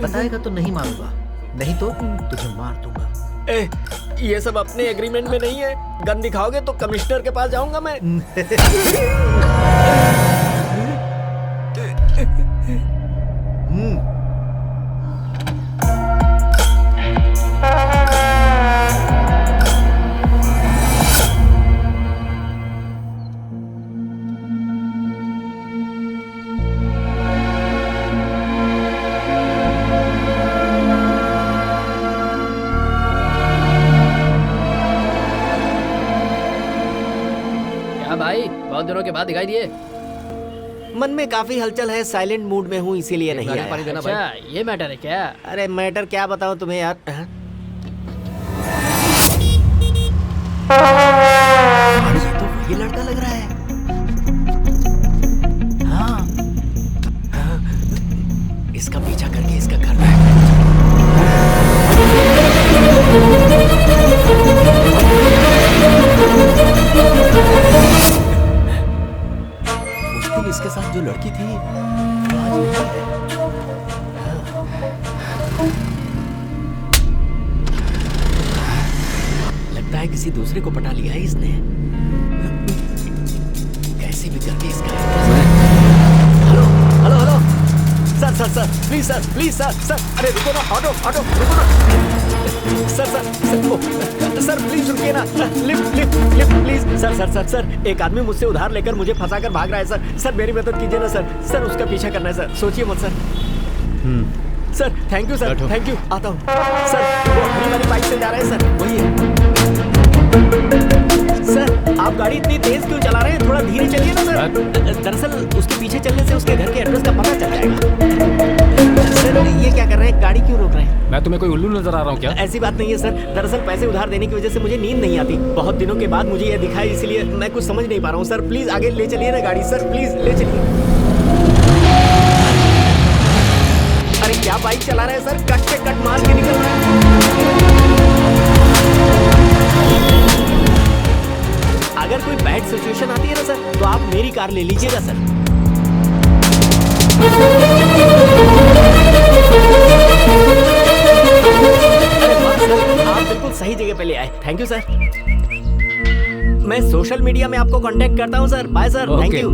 बताएगा तो नहीं मारूंगा, नहीं तो तुझे मार दूंगा। ये सब अपने एग्रीमेंट में नहीं है। गन दिखाओगे तो कमिश्नर के पास जाऊंगा मैं। क्या भाई, बहुत दिनों के बाद दिखाई दिए? मन में काफी हलचल है, साइलेंट मूड में हूँ, इसीलिए नहीं आया। पानी देना भाई। अच्छा, ये मैटर है क्या? अरे मैटर क्या बताऊं तुम्हें यार। ये तो वही लड़का लग रहा है। हाँ, इसका पीछा करके इसका घर में उस दिन इसके साथ जो लड़की थी आज नहीं है। लगता है किसी दूसरे को पटा लिया है इसने। सर सर प्लीज सर अरे रुको ना, ऑटो रुको ना सर प्लीज रुकिए ना, लिफ्ट प्लीज सर एक आदमी मुझसे उधार लेकर मुझे फंसाकर भाग रहा है सर मेरी मदद कीजिए ना सर उसका पीछा करना है सर, सोचिए मत sir thank you sir, thank you, आता हूँ सर। वो हरी वाली बाइक से जा रहे हैं सर, वही है सर। आप गाड़ी इतनी तेज क्यों चला रहे हैं, थोड़ा धीरे चलिए ना सर। दरअसल उसके पीछे चलने से उसके घर के एड्रेस का पता चल जाएगा। सर ये क्या कर रहे हैं, गाड़ी क्यों रोक रहे हैं? मैं तुम्हें कोई उल्लू नजर आ रहा हूँ क्या? ऐसी बात नहीं है सर, दरअसल पैसे उधार देने की वजह से मुझे नींद नहीं आती, बहुत दिनों के बाद मुझे यह दिखा है, इसलिए मैं कुछ समझ नहीं पा रहा हूँ सर। प्लीज आगे ले चलिए ना गाड़ी सर, प्लीज ले चलिए। अरे क्या बाइक चला रहे हैं सर, कट पे कट मार के निकल रहे हैं। अगर कोई बैड सिचुएशन आती है ना सर, तो आप मेरी कार ले लीजिएगा सर। अरे वाह सर, आप बिल्कुल सही जगह पे ले आए, थैंक यू सर। मैं सोशल मीडिया में आपको कांटेक्ट करता हूँ sir, bye sir, thank you.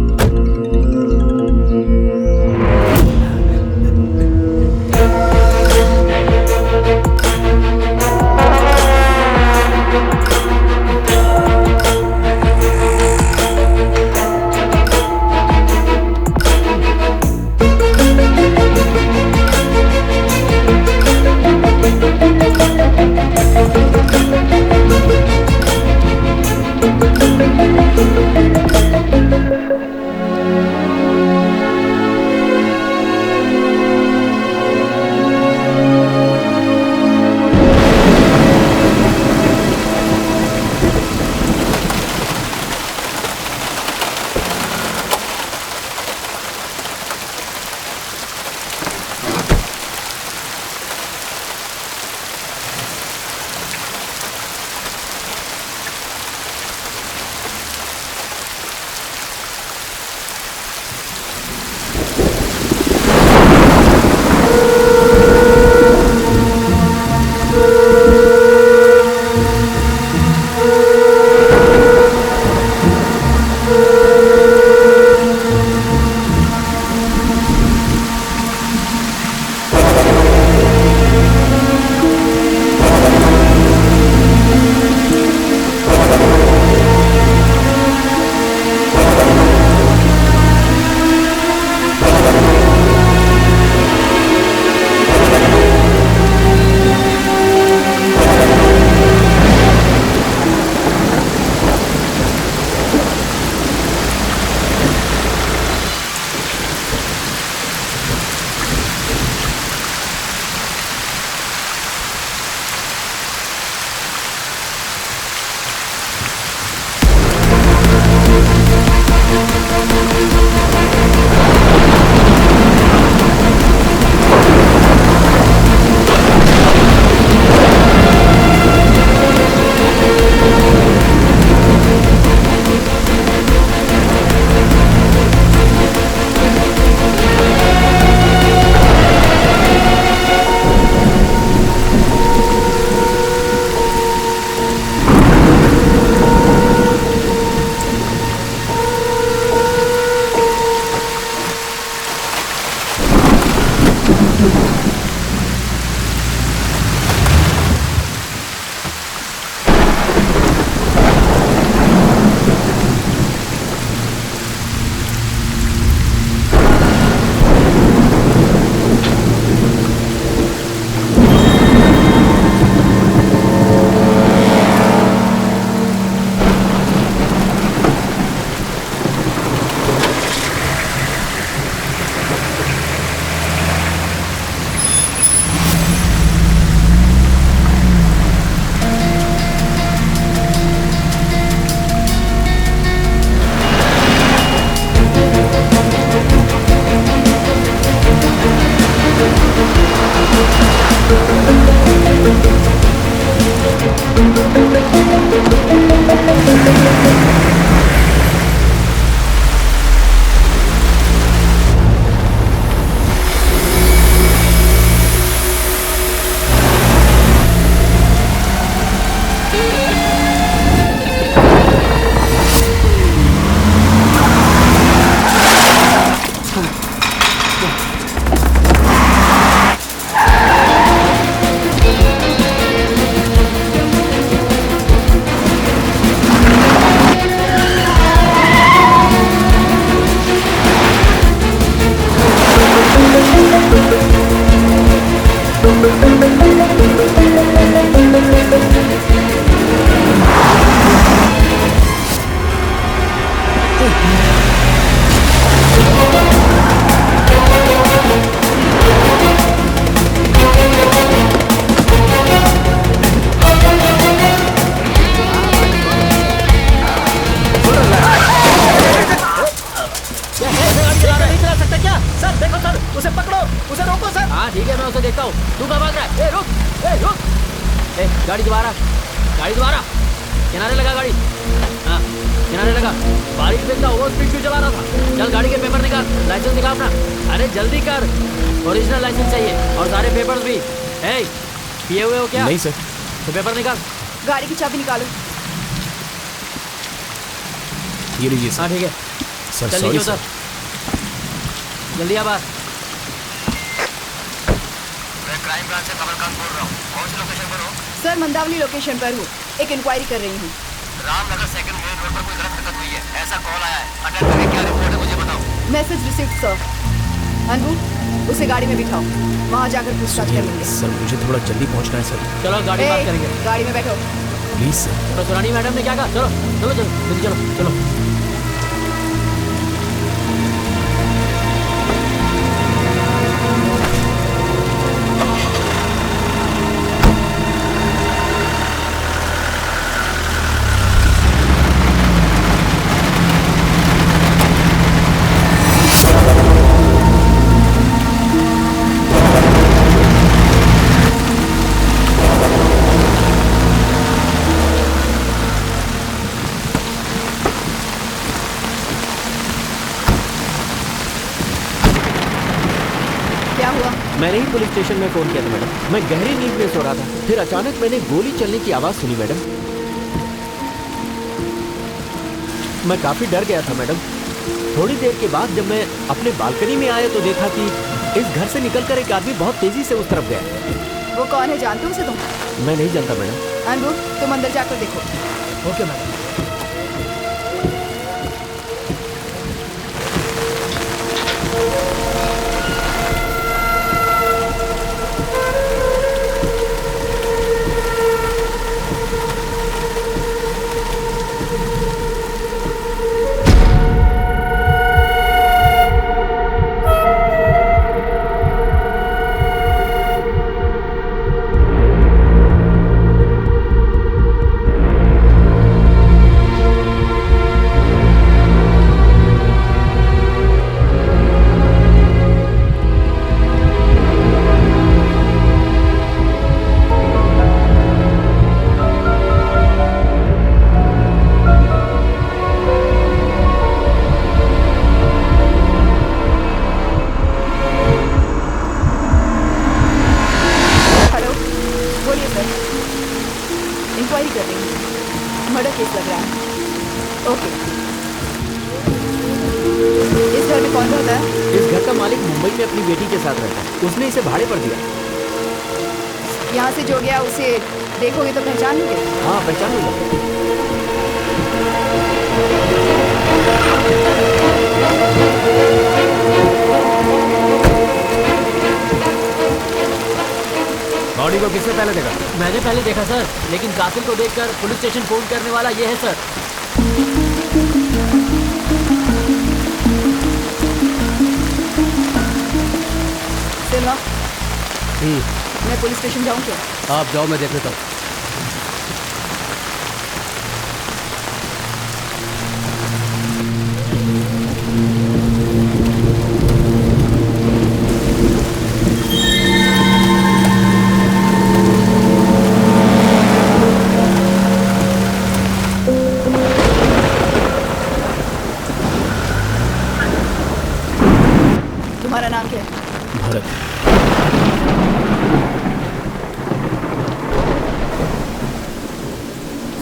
गाड़ी दोबारा, गाड़ी दोबारा, किनारे लगा गाड़ी। हाँ किनारे लगा। बारिश में इतना ओवर स्पीड क्यों चला रहा था? चल गाड़ी के पेपर निकाल, लाइसेंस दिखा अपना। अरे जल्दी कर, ओरिजिनल लाइसेंस चाहिए और सारे पेपर्स भी। ए, पिए हुए हो क्या? नहीं सर। तो पेपर निकाल। गाड़ी की चाबी निकालो। ये लीजिए सर। हाँ ठीक है, सर चल सॉरी नीचे सर। उतर, जल्दी आ बाहर। मैं क्राइम ब्रांच से कमलकांत बोल रहा हूँ। कौन सी लोकेशन पर हो? सर मंदावली लोकेशन पर हूँ, एक इंक्वायरी कर रही हूँ। रामनगर सेकंड मेन रोड पर कोई गलत हरकत हुई है, ऐसा कॉल आया है। अटेंड करके क्या रिपोर्ट है मुझे बताओ। Message received sir. अनबू, उसे गाड़ी में बिठाओ, वहाँ जाकर पूछताछ करेंगे। सर मुझे थोड़ा जल्दी पहुंचना है सर। चलो गाड़ी बात करेंगे। गाड़ी में बैठो। Please sir. तो सुरानी मैडम ने क्या कहा? चलो चलो चलो जल्दी चलो चलो। क्या हुआ? मैंने ही पुलिस स्टेशन में फोन किया था मैडम। मैं गहरी नींद में सो रहा था, फिर अचानक मैंने गोली चलने की आवाज सुनी मैडम। मैं काफी डर गया था मैडम। थोड़ी देर के बाद जब मैं अपने बालकनी में आया तो देखा कि इस घर से निकलकर एक आदमी बहुत तेजी से उस तरफ गया। वो कौन है, जानते हो उसे तुम? मैं नहीं जानता मैडम। अनबू, तुम अंदर जाकर देखो। Okay madam. इंक्वायरी कर रही हूँ, मर्डर केस लग रहा है। ओके, इस घर में कौन रहता है? इस घर का मालिक मुंबई में अपनी बेटी के साथ रहता है। उसने इसे भाड़े पर दिया। यहाँ से जो गया उसे देखोगे तो पहचान लोगे? हाँ पहचान लूंगा। बॉडी को किसने पहले देखा? मैंने पहले देखा सर, लेकिन कातिल को देखकर पुलिस स्टेशन फोन करने वाला ये है सर। सिल्वा, मैं पुलिस स्टेशन जाऊँ क्या? आप जाओ, मैं देख लेता हूँ। तुम्हारा नाम क्या है? भरत।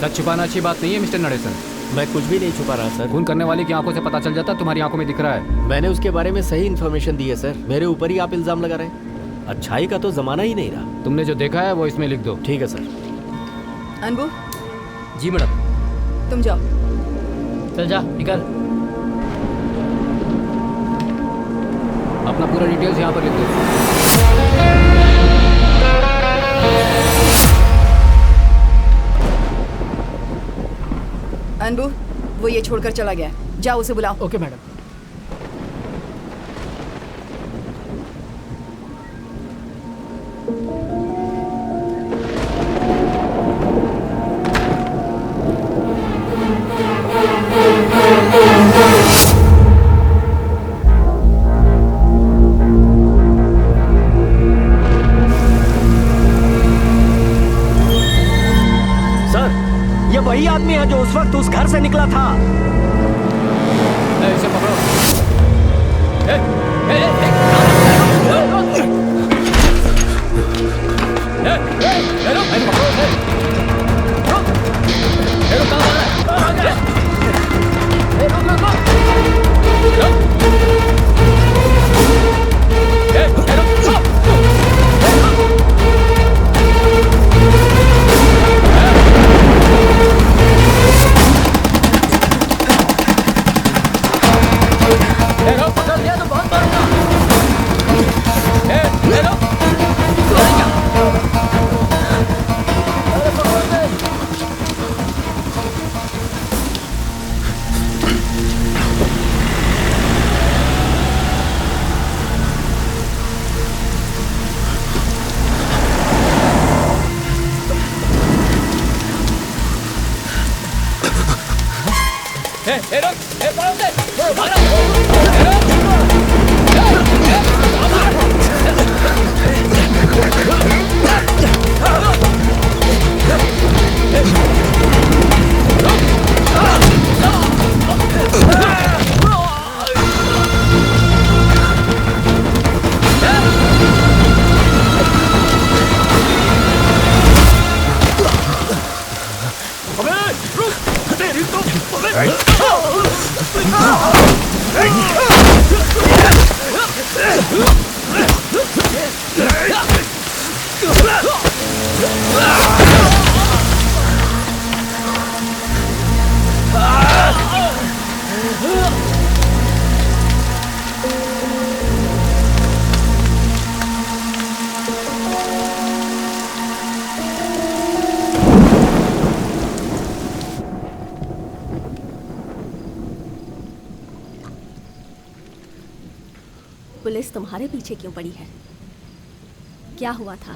सच छुपाना अच्छी बात नहीं है मिस्टर नरेशन। मैं कुछ भी नहीं छुपा रहा सर। खून करने वाले की आंखों से पता चल जाता, तुम्हारी आंखों में दिख रहा है। मैंने उसके बारे में सही इन्फॉर्मेशन दी है सर। मेरे ऊपर ही आप इल्जाम लगा रहे हैं। अच्छाई का तो जमाना ही नहीं रहा। तुमने जो देखा है वो इसमें लिख दो। ठीक है सर। अनबू, जी मैडम। तुम जाओ। चल जा, निकल। अपना पूरा डिटेल्स यहाँ पर लिख दो। अनबू, वो ये छोड़कर चला गया, जाओ उसे बुलाओ। Okay madam. वही आदमी है जो उस वक्त उस घर से निकला था। इसे पकड़ो। पुलिस तुम्हारे पीछे क्यों पड़ी है? क्या हुआ था?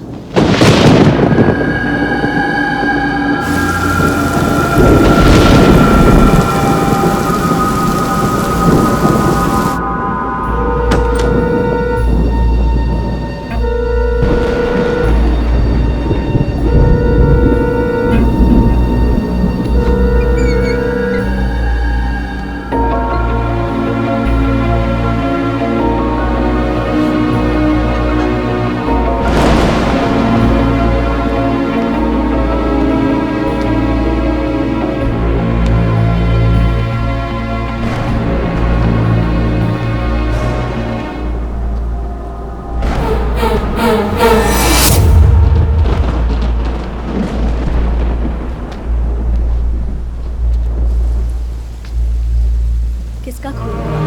किसका खून हुआ?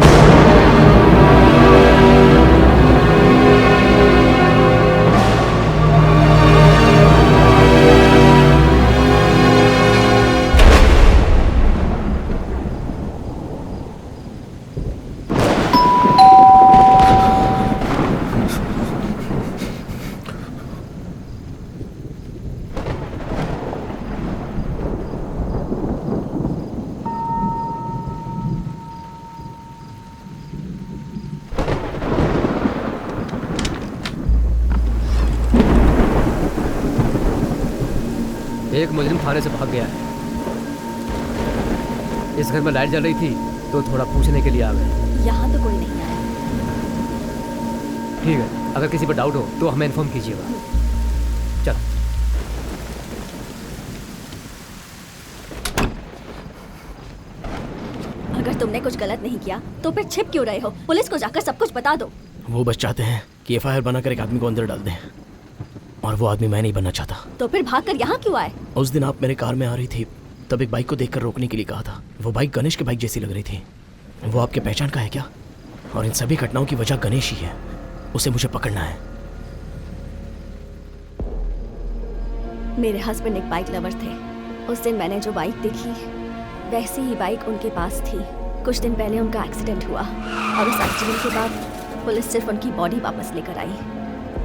एक मुजरिम थाने से भाग गया है। इस घर में लाइट जल रही थी तो थोड़ा पूछने के लिए आ गए। यहाँ तो कोई नहीं आया। ठीक है, अगर किसी पर डाउट हो तो हमें इन्फॉर्म कीजिएगा। चलो। अगर तुमने कुछ गलत नहीं किया तो फिर छिप क्यों रहे हो? पुलिस को जाकर सब कुछ बता दो। वो बस चाहते हैं कि एफआईआर बनाकर एक आदमी को अंदर डाल दें, और वो आदमी मैं नहीं बनना चाहता। तो फिर भागकर यहाँ क्यों आए? उस दिन आप मेरे कार में आ रही थी, तब एक बाइक को देखकर रोकने के लिए कहा था। वो बाइक गणेश की बाइक जैसी लग रही थी। वो आपके पहचान का है क्या? और इन सभी घटनाओं की वजह गणेश ही है। उसे मुझे पकड़ना है। मेरे हस्बैंड एक बाइक लवर थे। उस दिन मैंने जो बाइक देखी वैसी ही बाइक उनके पास थी। कुछ दिन पहले उनका एक्सीडेंट हुआ और उस एक्सीडेंट के बाद पुलिस सिर्फ उनकी बॉडी वापस लेकर आई।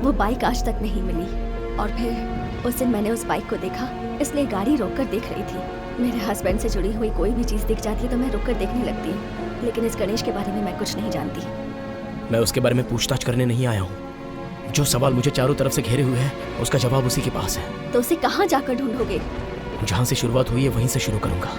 वो बाइक आज तक नहीं मिली। और फिर उस दिन मैंने उस बाइक को देखा, इसलिए गाड़ी रोककर देख रही थी। मेरे हस्बैंड से जुड़ी हुई कोई भी चीज़ दिख जाती है तो मैं रुककर देखने लगती हूँ। लेकिन इस गणेश के बारे में मैं कुछ नहीं जानती। मैं उसके बारे में पूछताछ करने नहीं आया हूँ। जो सवाल मुझे चारों तरफ से घेरे हुए हैं उसका जवाब उसी के पास है। तो उसे कहाँ जाकर ढूंढोगे? जहां से शुरुआत हुई है वहीं से शुरू करूंगा।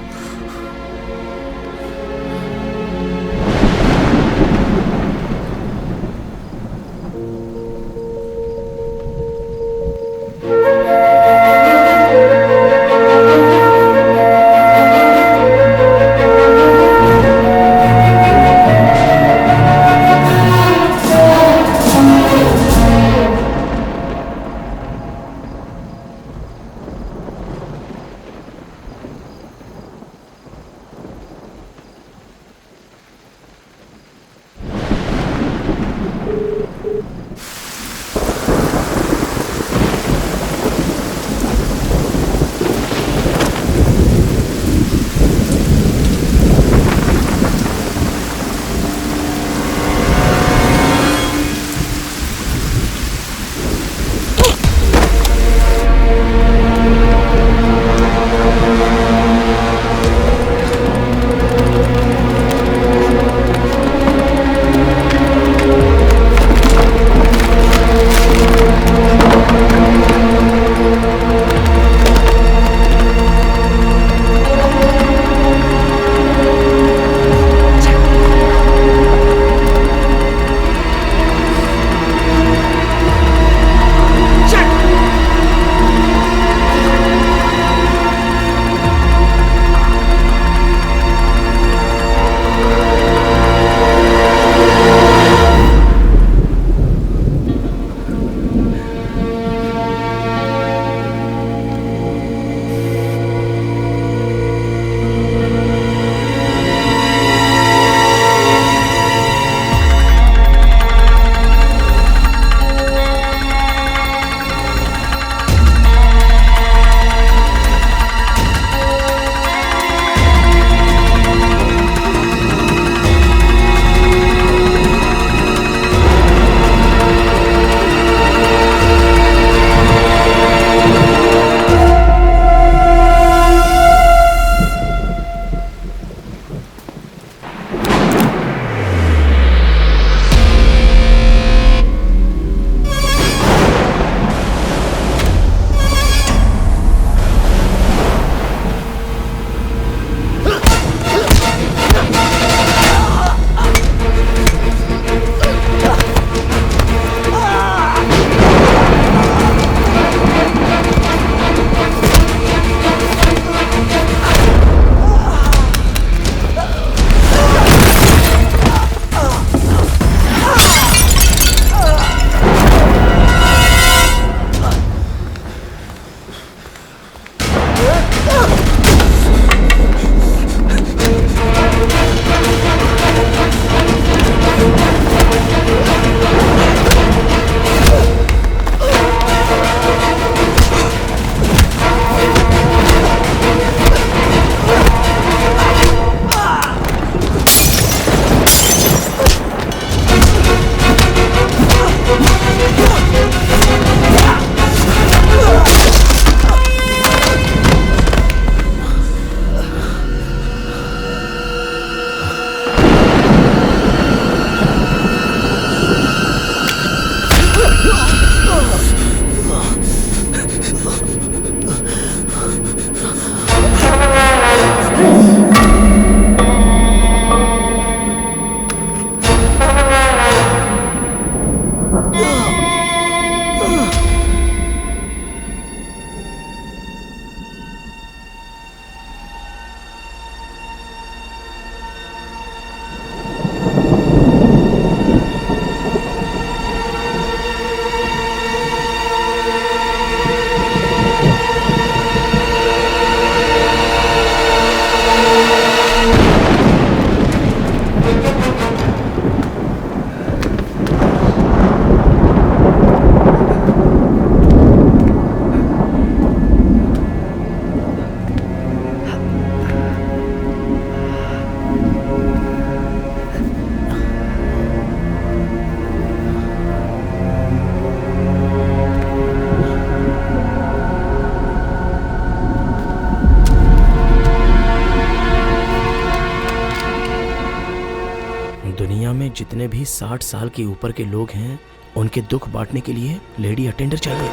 जितने भी 60 साल के ऊपर के लोग हैं उनके दुख बांटने के लिए लेडी अटेंडर चाहिए।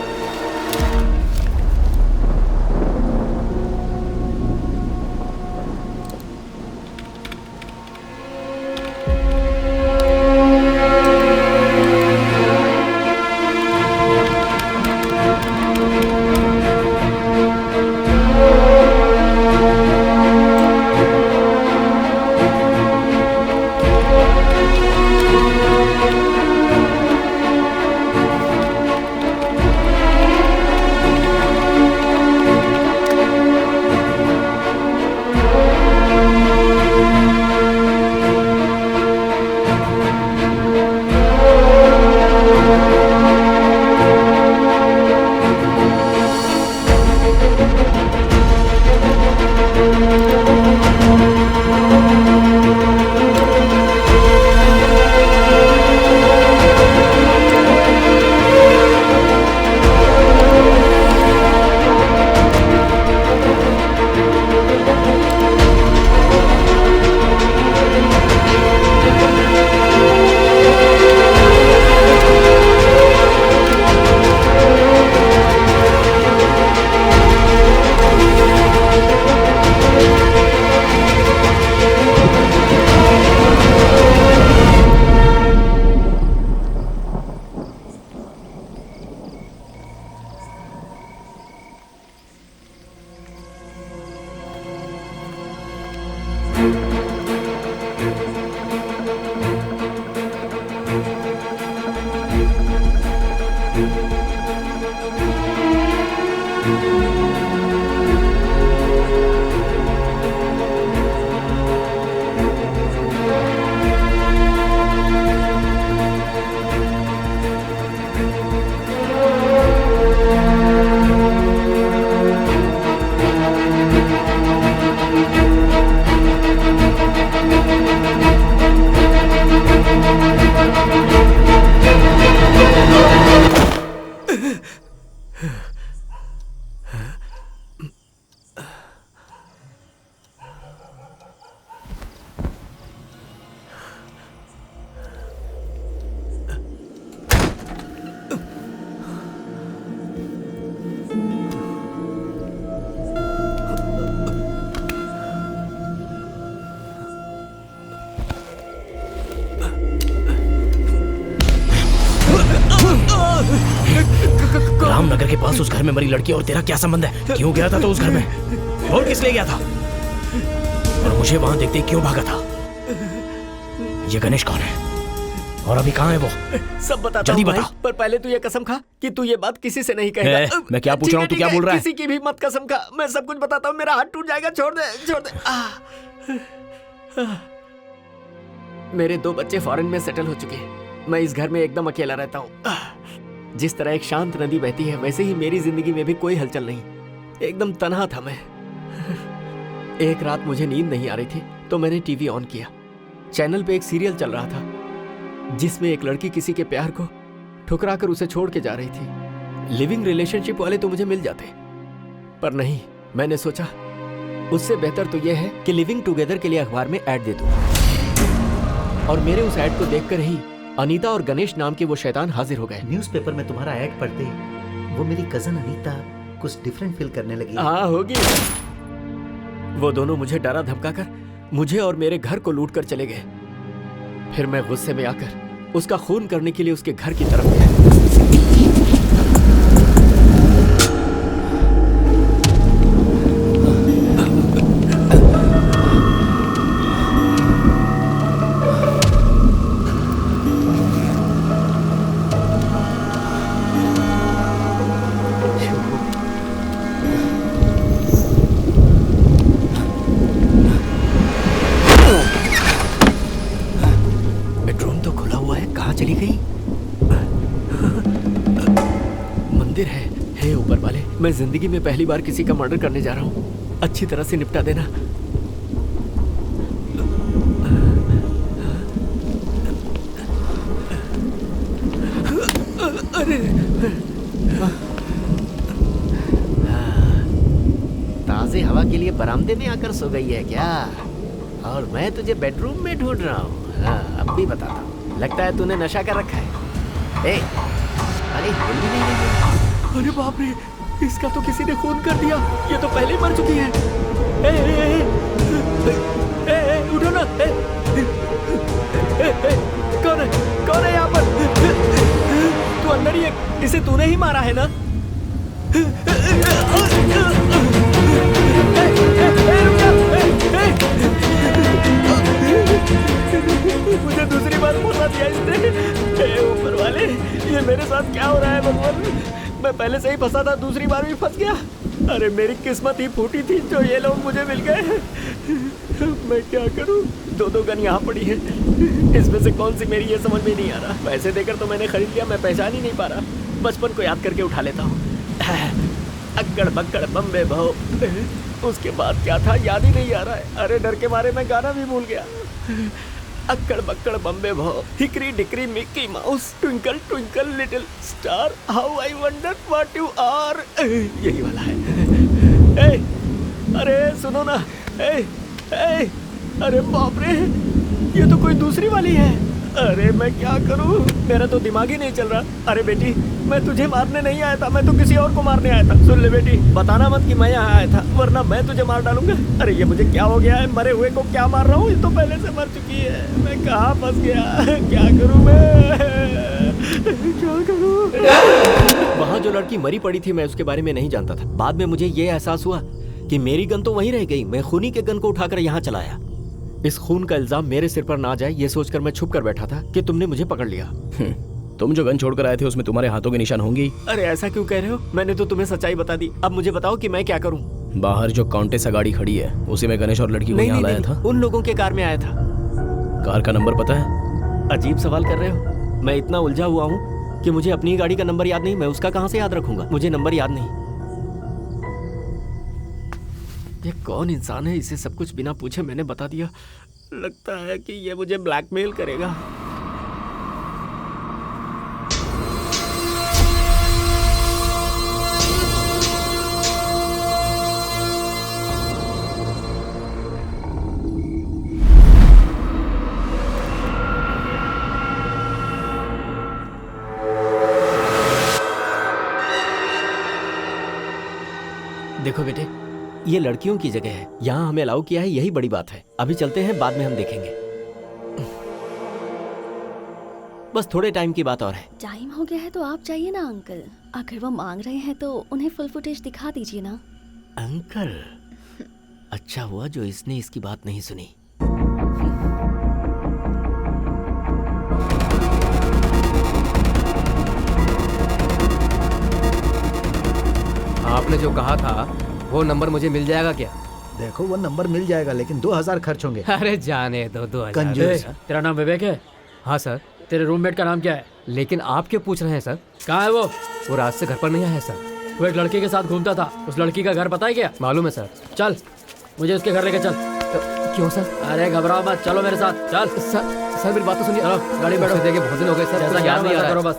रामनगर के पास उस घर में मरी लड़की और तेरा क्या संबंध है? क्यों गया था तो उस घर में? और किस लिए गया था? और मुझे वहां देखते क्यों भागा था? ये गणेश कौन है और अभी कहाँ है वो? सब बताता जल्दी हूँ भाई, बता। पर पहले तू ये कसम खा कि तू ये बात किसी से नहीं कहेगा। मैं क्या पूछ रहा हूँ, तू क्या बोल रहा है? किसी की भी मत कसम खा, मैं सब कुछ बताता हूँ। मेरा हाथ टूट जाएगा, छोड़ दे छोड़ दे। मेरे 2 बच्चे फॉरेन में सेटल हो चुके हैं। मैं इस घर में एकदम अकेला रहता हूँ। जिस तरह एक शांत नदी बहती है, वैसे ही मेरी जिंदगी में भी कोई हलचल नहीं। एकदम तन्हा था मैं। एक रात मुझे नींद नहीं आ रही थी तो मैंने टीवी ऑन किया। चैनल पे एक सीरियल चल रहा था जिसमें एक लड़की किसी के प्यार को ठुकरा कर उसे छोड़ के जा रही थी। लिविंग रिलेशनशिप वाले तो मुझे मिल जाते, पर नहीं, मैंने सोचा उससे बेहतर तो यह है कि लिविंग टुगेदर के लिए अखबार में ऐड दे दूं। और मेरे उस ऐड को देखकर ही अनीता और गणेश नाम के वो शैतान हाजिर हो गए। न्यूज़पेपर में तुम्हारा ऐड पढ़ते वो मेरी कजन अनीता कुछ डिफरेंट फील करने लगी। हाँ, होगी। वो दोनों मुझे डरा धमका कर मुझे और मेरे घर को लूट कर चले गए। फिर मैं गुस्से में आकर उसका खून करने के लिए उसके घर की तरफ गया। मैं जिंदगी में पहली बार किसी का मर्डर करने जा रहा हूँ। अच्छी तरह से निपटा देना। अरे ताज़ी हवा के लिए बरामदे में आकर सो गई है क्या? और मैं तुझे बेडरूम में ढूंढ रहा हूँ। हाँ, अब भी बताता हूँ। लगता है तूने नशा कर रखा है। अरे हिल भी नहीं रही है। अरे बाप रे, इसका तो किसी ने खून कर दिया। ये तो पहले ही मर चुकी है। उठो ना। कौन है यहाँ पर? तू अंदर ही है। इसे तूने ही मारा है ना? मुझे दूसरी बार फंसा दिया इसने। ऊपर वाले, ये मेरे साथ क्या हो रहा है भगवान? मैं पहले से ही फंसा था, दूसरी बार भी फंस गया। अरे मेरी किस्मत ही फूटी थी जो ये लोग मुझे मिल गए। मैं क्या करूं? 2 गन यहाँ पड़ी है। इसमें से कौन सी मेरी ये समझ में नहीं आ रहा। पैसे देकर तो मैंने खरीद लिया, मैं पहचान ही नहीं पा रहा। बचपन को याद करके उठा लेता हूँ। अक्कड़ बक्कड़ बम्बे भो। उसके बाद क्या था याद ही नहीं आ रहा है। अरे डर के मारे मैं गाना भी भूल गया। अक्कड़ बक्कड़ बम्बे भो, hickory dickory Mickey Mouse, twinkle twinkle little star, how I wonder what you are. यही वाला है। अरे सुनो ना। अरे बाप रे, ये तो कोई दूसरी वाली है। अरे मैं क्या करूं? मेरा तो दिमाग ही नहीं चल रहा। अरे बेटी, मैं तुझे मारने नहीं आया था, मैं तो किसी और को मारने आया था। सुन ले बेटी, बताना मत कि मैं यहाँ आया था, वरना मैं तुझे मार डालूंगा। अरे ये मुझे क्या हो गया है? मरे हुए को क्या मार रहा हूँ? ये तो पहले से मर चुकी है। मैं कहाँ फंस गया? क्या करूँ मैं? क्या करूँ? वहाँ जो लड़की मरी पड़ी थी, मैं उसके बारे में नहीं जानता था। बाद में मुझे ये एहसास हुआ कि मेरी गन तो वहीं रह गई। मैं खूनी के गन को उठाकर यहाँ चलाया। इस खून का इल्जाम मेरे सिर पर ना आ जाए, ये सोचकर मैं छुप कर बैठा था कि तुमने मुझे पकड़ लिया। तुम जो गन छोड़कर आए थे उसमें तुम्हारे हाथों के निशान होंगे ही। अरे ऐसा क्यों कह रहे हो? मैंने तो तुम्हें सच्चाई बता दी। अब मुझे बताओ कि मैं क्या करूं? बाहर जो काउंटेसा गाड़ी खड़ी है उसी में गणेश और लड़की को यहाँ लाया था। उन लोगों के कार में आया था। कार का नंबर पता है? अजीब सवाल कर रहे हो। मैं इतना उलझा हुआ हूँ कि मुझे अपनी गाड़ी का नंबर याद नहीं। मैं उसका कहाँ से याद रखूंगा? मुझे नंबर याद नहीं। ये कौन इंसान है? इसे सब कुछ बिना पूछे मैंने बता दिया। लगता है कि ये मुझे ब्लैकमेल करेगा। देखो बेटे, ये लड़कियों की जगह है। यहाँ हमें अलाउ किया है, यही बड़ी बात है। अभी चलते हैं, बाद में हम देखेंगे। बस थोड़े टाइम की बात और है। टाइम हो गया है तो आप जाइए ना अंकल। अगर वो मांग रहे हैं तो उन्हें फुल फुटेज दिखा दीजिए ना। अंकल? अच्छा हुआ जो इसने इसकी बात नहीं सुनी। आपने जो कहा था वो नंबर मुझे मिल जाएगा क्या? देखो वो नंबर मिल जाएगा लेकिन 2000 खर्च होंगे। अरे जाने दो 2000। कंजूस। तेरा नाम विवेक है? हाँ सर। तेरे रूममेट का नाम क्या है? लेकिन आप क्यों पूछ रहे हैं सर? कहाँ है वो? वो रात से घर पर नहीं आया है सर। वो एक लड़की के साथ घूमता था। उस लड़की का घर पता है क्या? मालूम है सर। चल मुझे उसके घर लेके चल। क्यों सर? अरे घबराओ मत, चलो मेरे साथ। चल सर मेरी बात तो सुनिए। चलो गाड़ी बैठो। देखे बहुत दिन हो गए सर, जैसा याद नहीं आ रहा करो है। बस।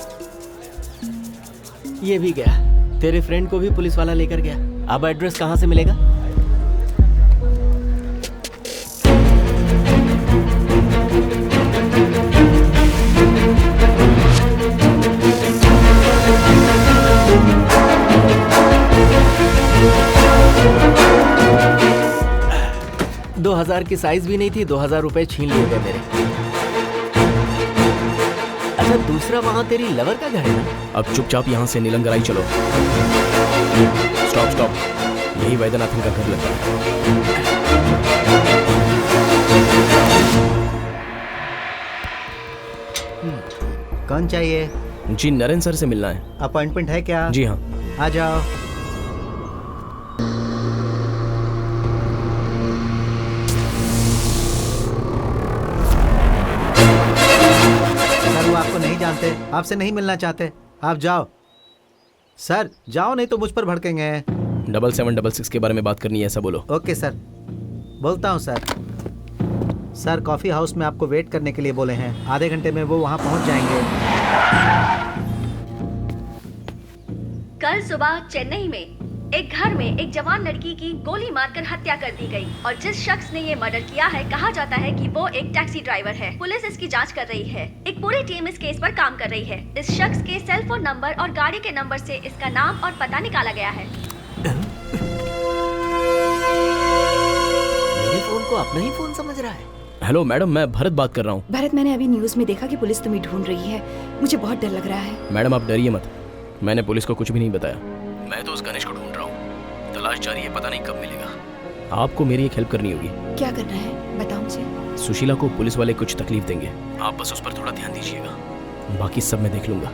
ये भी गया। तेरे फ्रेंड को भी पुलिस वाला लेकर गया। अब एड्रेस कहाँ से मिलेगा? $2000 की साइज भी नहीं थी। 2000 रुपए छीन लिए गए मेरे। अच्छा दूसरा वहाँ तेरी लवर का घर है ना? अब चुपचाप यहाँ से नीलंगराई चलो। स्टॉप स्टॉप, यही वैद्यनाथन का घर लगता है। कौन चाहिए? जी नरेन सर से मिलना है। अपॉइंटमेंट है क्या? जी हाँ। आ जाओ। सर वो आपको नहीं जानते, आपसे नहीं मिलना चाहते। आप जाओ सर, जाओ नहीं तो मुझ पर भड़केंगे। 7766 के बारे में बात करनी है, ऐसा बोलो। ओके सर, बोलता हूँ सर। सर कॉफ़ी हाउस में आपको वेट करने के लिए बोले हैं। आधे घंटे में वो वहाँ पहुँच जाएंगे। कल सुबह चेन्नई में एक घर में एक जवान लड़की की गोली मारकर हत्या कर दी गई और जिस शख्स ने ये मर्डर किया है कहा जाता है कि वो एक टैक्सी ड्राइवर है। पुलिस इसकी जांच कर रही है। एक पूरी टीम इस केस पर काम कर रही है। इस शख्स के सेल फोन नंबर और गाड़ी के नंबर से इसका नाम और पता निकाला गया है। मेरे फोन को अपना ही फोन समझ रहा है। हेलो मैडम, मैं भरत बात कर रहा हूँ। भरत, मैंने अभी न्यूज में देखा कि पुलिस तुम्हें ढूंढ रही है। मुझे बहुत डर लग रहा है। मैडम आप डरिए मत, मैंने पुलिस को कुछ भी नहीं बताया। मैं तो उस गणेश को ढूंढ रहा हूँ। तलाश जारी है, पता नहीं कब मिलेगा। आपको मेरी एक हेल्प करनी होगी। क्या करना है बताओ मुझे। सुशीला को पुलिस वाले कुछ तकलीफ देंगे, आप बस उस पर थोड़ा ध्यान दीजिएगा। बाकी सब मैं देख लूंगा।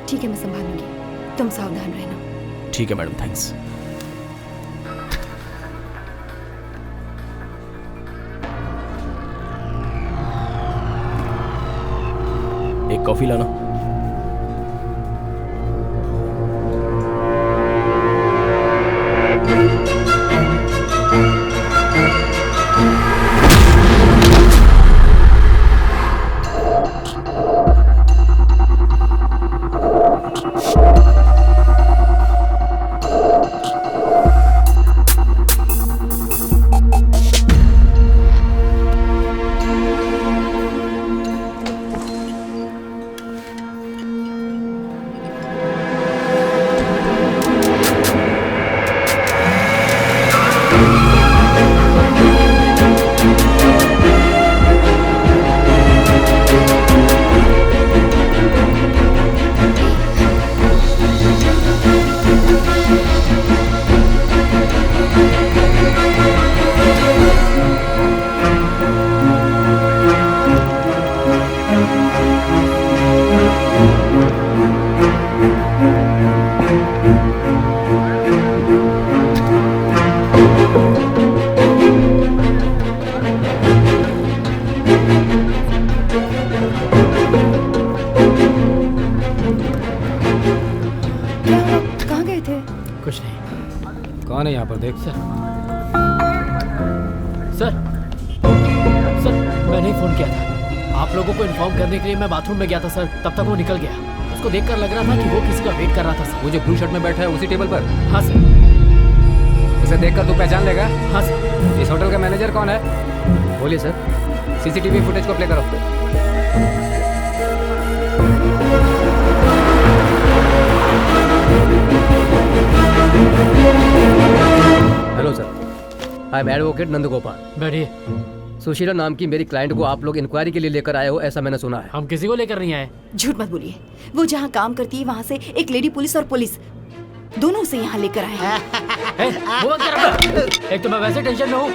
ठीक है, मैं संभालूंगी। तुम सावधान रहना। ठीक है मैडम, थैंक्स। एक कॉफी लाना। कौन है यहाँ पर? देख सर मैंने ही फोन किया था। आप लोगों को इन्फॉर्म करने के लिए मैं बाथरूम में गया था सर, तब तक वो निकल गया। उसको देखकर लग रहा था कि वो किसी का वेट कर रहा था सर। वो जो ब्लू शर्ट में बैठा है उसी टेबल पर? हाँ सर। उसे देखकर तू पहचान लेगा? हाँ सर। इस होटल का मैनेजर कौन है? बोलिए सर। सीसीटीवी फुटेज को प्ले करो। Hello sir, I am advocate Nandgopal. बैठिए। सुशीला नाम की मेरी क्लाइंट को आप लोग इंक्वायरी के लिए लेकर आए हो, ऐसा मैंने सुना है। हम किसी को लेकर नहीं आए। झूठ मत बोलिए। वो जहाँ काम करती है वहाँ से एक लेडी पुलिस और पुलिस दोनों से यहाँ लेकर आए हैं। वो क्या रहा? एक तो मैं वैसे टेंशन में हूँ,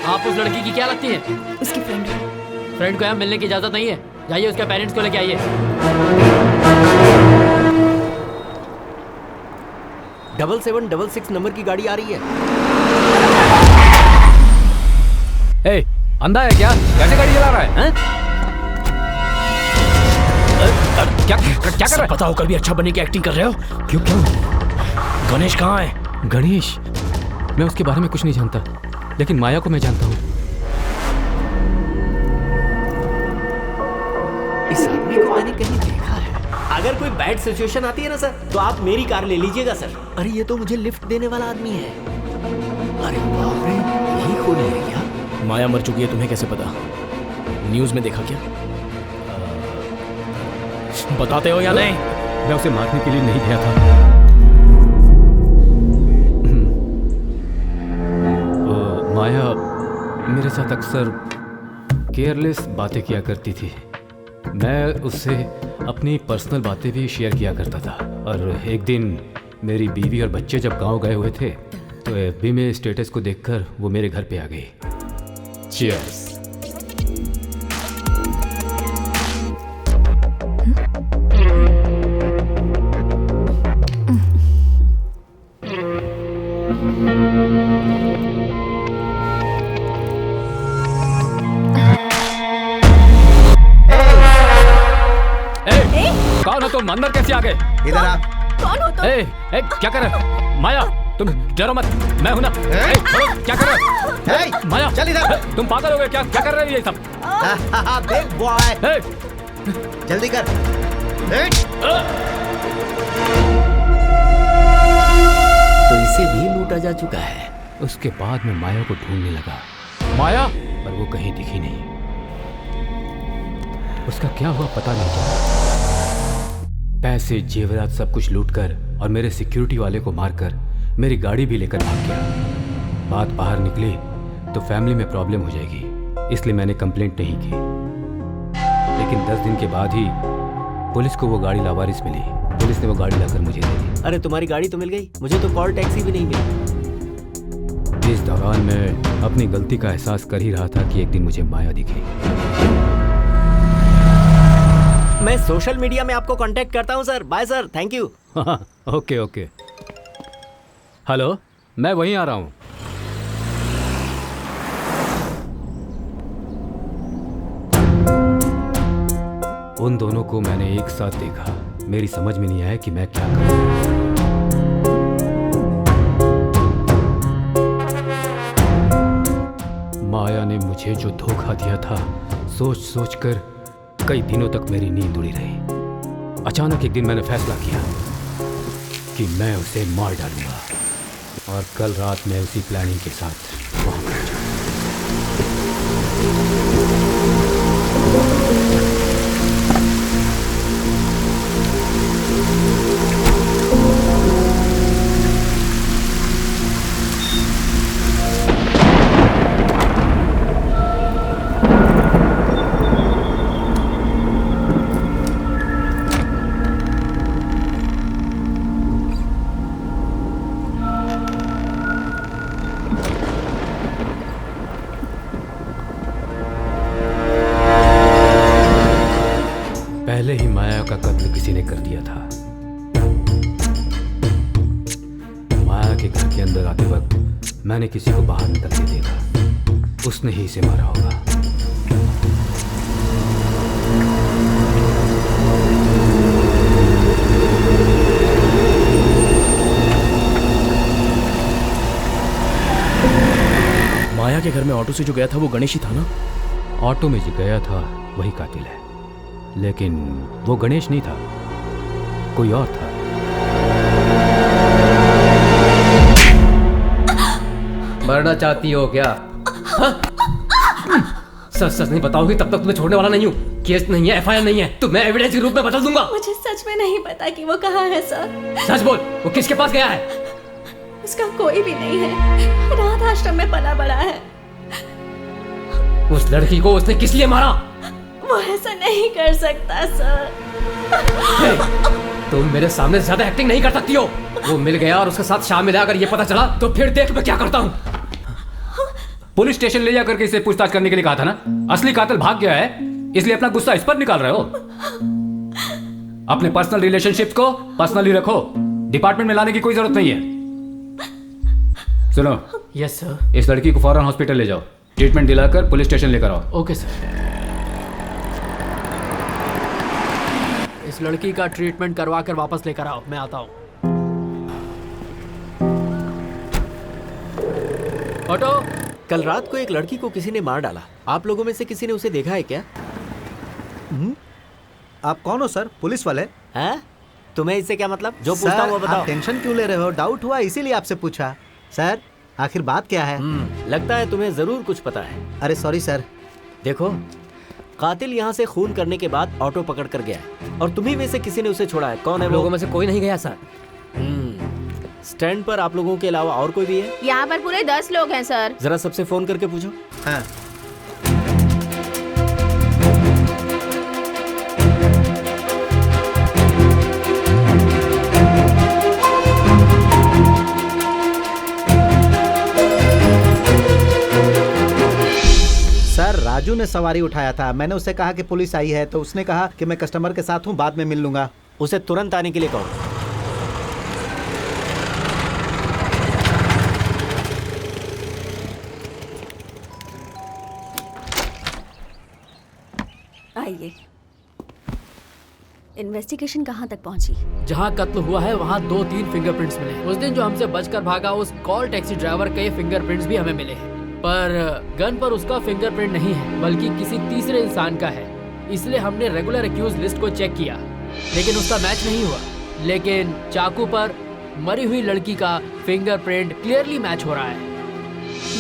आप उस लड़की की क्या लगती है? उसकी फ्रेंड। फ्रेंड को यहाँ मिलने की इजाजत नहीं है। जाइए उसके पेरेंट्स को लेके आइए। 7766 नंबर की गाड़ी आ रही है। ए, अंधा है क्या? कैसे गाड़ी चला रहा है? क्या कर रहा है? पता होकर भी अच्छा बनने की एक्टिंग कर रहे हो? क्यों? गणेश कहाँ है? गणेश? मैं उसके बारे में कुछ नहीं जानता, लेकिन माया को मैं जानता हूँ। इस आदमी को मैंने कहीं देखा है। अगर कोई बैड सिचुएशन आती है ना सर, तो आप मेरी कार ले लीजिएगा सर। अरे ये तो मुझे लिफ्ट देने वाला आदमी है। अरे बाप रे, यही खून है क्या? माया मर चुकी है, तुम्हें कैसे पता? न्यूज में देखा क्या? बताते हो या नहीं? मैं उसे मारने के लिए नहीं गया था। माया मेरे साथ अक्सर केयरलेस बातें किया करती थी। मैं उससे अपनी पर्सनल बातें भी शेयर किया करता था। और एक दिन मेरी बीवी और बच्चे जब गांव गए हुए थे, तो एफबी में स्टेटस को देखकर वो मेरे घर पे आ गई। चीयर्स। कौन हो तुम? अंदर कैसे आ गए? इधर आ। कौन हो तुम? ए, क्या कर रहे हो? माया, तुम डरो मत, मैं हूं ना। छोड़ो, क्या कर रहे हो? माया, चल इधर। तुम पागल हो गए क्या? क्या कर रहे हो ये सब? बिग बॉय, जल्दी कर। तो इसे भी लूटा जा चुका है। उसके बाद मैं माया को ढूंढने लगा, माया, पर वो कहीं दिखी नहीं। उसका क्या हुआ पता नहीं चला। पैसे, जेवरात सब कुछ लूटकर और मेरे सिक्योरिटी वाले को मारकर मेरी गाड़ी भी लेकर भाग गया। बात बाहर निकली तो फैमिली में प्रॉब्लम हो जाएगी, इसलिए मैंने कंप्लेंट नहीं की। लेकिन 10 दिन के बाद ही पुलिस को वो गाड़ी लावारिस मिली। पुलिस ने वो गाड़ी लाकर मुझे दे दी। अरे तुम्हारी गाड़ी तो मिल गई, मुझे तो कॉल टैक्सी भी नहीं मिली। इस दौरान मैं अपनी गलती का एहसास कर ही रहा था कि एक दिन मुझे माया दिखी। मैं सोशल मीडिया में आपको कांटेक्ट करता हूं sir. Bye sir, thank you. Okay okay. Hello, मैं वहीं आ रहा हूं। उन दोनों को मैंने एक साथ देखा। मेरी समझ में नहीं आया कि मैं क्या करूं। माया ने मुझे जो धोखा दिया था, सोच सोच कर कई दिनों तक मेरी नींद उड़ी रही। अचानक एक दिन मैंने फैसला किया कि मैं उसे मार डालूंगा और कल रात मैं उसी प्लानिंग के साथ वहां पहुंचा। पहले ही माया का कत्ल किसी ने कर दिया था। माया के घर के अंदर आते वक्त मैंने किसी को बाहर निकलते देखा। उसने ही इसे मारा होगा। माया के घर में ऑटो से जो गया था वो गणेश ही था ना? ऑटो में जो गया था वही कातिल है, लेकिन वो गणेश नहीं था, कोई और था। मरना चाहती हो क्या? हाँ? सच सच नहीं बताओगी तब तक तुम्हें छोड़ने वाला नहीं हूँ। केस नहीं है, एफआईआर नहीं है, तो मैं एविडेंस के रूप में बदल दूंगा। मुझे सच में नहीं पता कि वो कहाँ है सर। सच बोल, वो किसके पास गया है? उसका कोई भी नहीं है, रात आश्रम में पला बड़ा है। उस लड़की को उसने किस लिए मारा? वो ऐसा नहीं कर सकता सर। तुम मेरे सामने ज्यादा एक्टिंग नहीं कर सकती हो। वो मिल गया और उसके साथ शामिल है, अगर ये पता चला तो फिर देख मैं क्या करता हूँ। पुलिस स्टेशन ले जाकर के इसे पूछताछ करने के लिए कहा था ना। असली कातिल भाग गया है, इसलिए अपना गुस्सा इस पर निकाल रहे हो। अपने पर्सनल रिलेशनशिप को पर्सनली रखो, डिपार्टमेंट में लाने की कोई जरूरत नहीं है। सुनो। Yes sir. इस लड़की को फौरन हॉस्पिटल ले जाओ, ट्रीटमेंट दिलाकर पुलिस स्टेशन लेकर आओ। Okay sir. इस लड़की का ट्रीटमेंट करवा कर वापस लेकर आओ, मैं आता हूँ। ऑटो। कल रात को एक लड़की को किसी ने मार डाला। आप लोगों में से किसी ने उसे देखा है क्या? आप कौन हो सर? पुलिस वाले? हैं? तुम्हें इससे क्या मतलब? जो पूछता हूँ वो बताओ। आप टेंशन क्यों ले रहे हो? डाउट हुआ इसीलिए आपसे पूछा। सर आखिर बात क्या है? लगता है तुम्हें जरूर कुछ पता है। अरे सॉरी सर। देखो, कातिल यहाँ से खून करने के बाद ऑटो पकड़ कर गया है और तुम्ही में से किसी ने उसे छोड़ा है। कौन है वो? लोगों में से कोई नहीं गया सर। स्टैंड पर आप लोगों के अलावा और कोई भी है? यहाँ पर पूरे 10 लोग हैं सर। जरा सबसे फोन करके पूछो। हाँ। सर राजू ने सवारी उठाया था। मैंने उससे कहा कि पुलिस आई है तो उसने कहा कि मैं कस्टमर के साथ हूँ, बाद में मिल लूंगा। उसे तुरंत आने के लिए कहो। आइए। इन्वेस्टिगेशन कहाँ तक पहुँची? जहाँ कत्ल हुआ है वहाँ 2-3 फिंगरप्रिंट्स मिले। उस दिन जो हमसे बचकर भागा उस कॉल टैक्सी ड्राइवर के फिंगरप्रिंट्स भी हमें मिले हैं, पर गन पर उसका फिंगरप्रिंट नहीं है बल्कि किसी तीसरे इंसान का है। इसलिए हमने रेगुलर एक्यूज लिस्ट को चेक किया लेकिन उसका मैच नहीं हुआ। लेकिन चाकू पर मरी हुई लड़की का फिंगरप्रिंट क्लियरली मैच हो रहा है।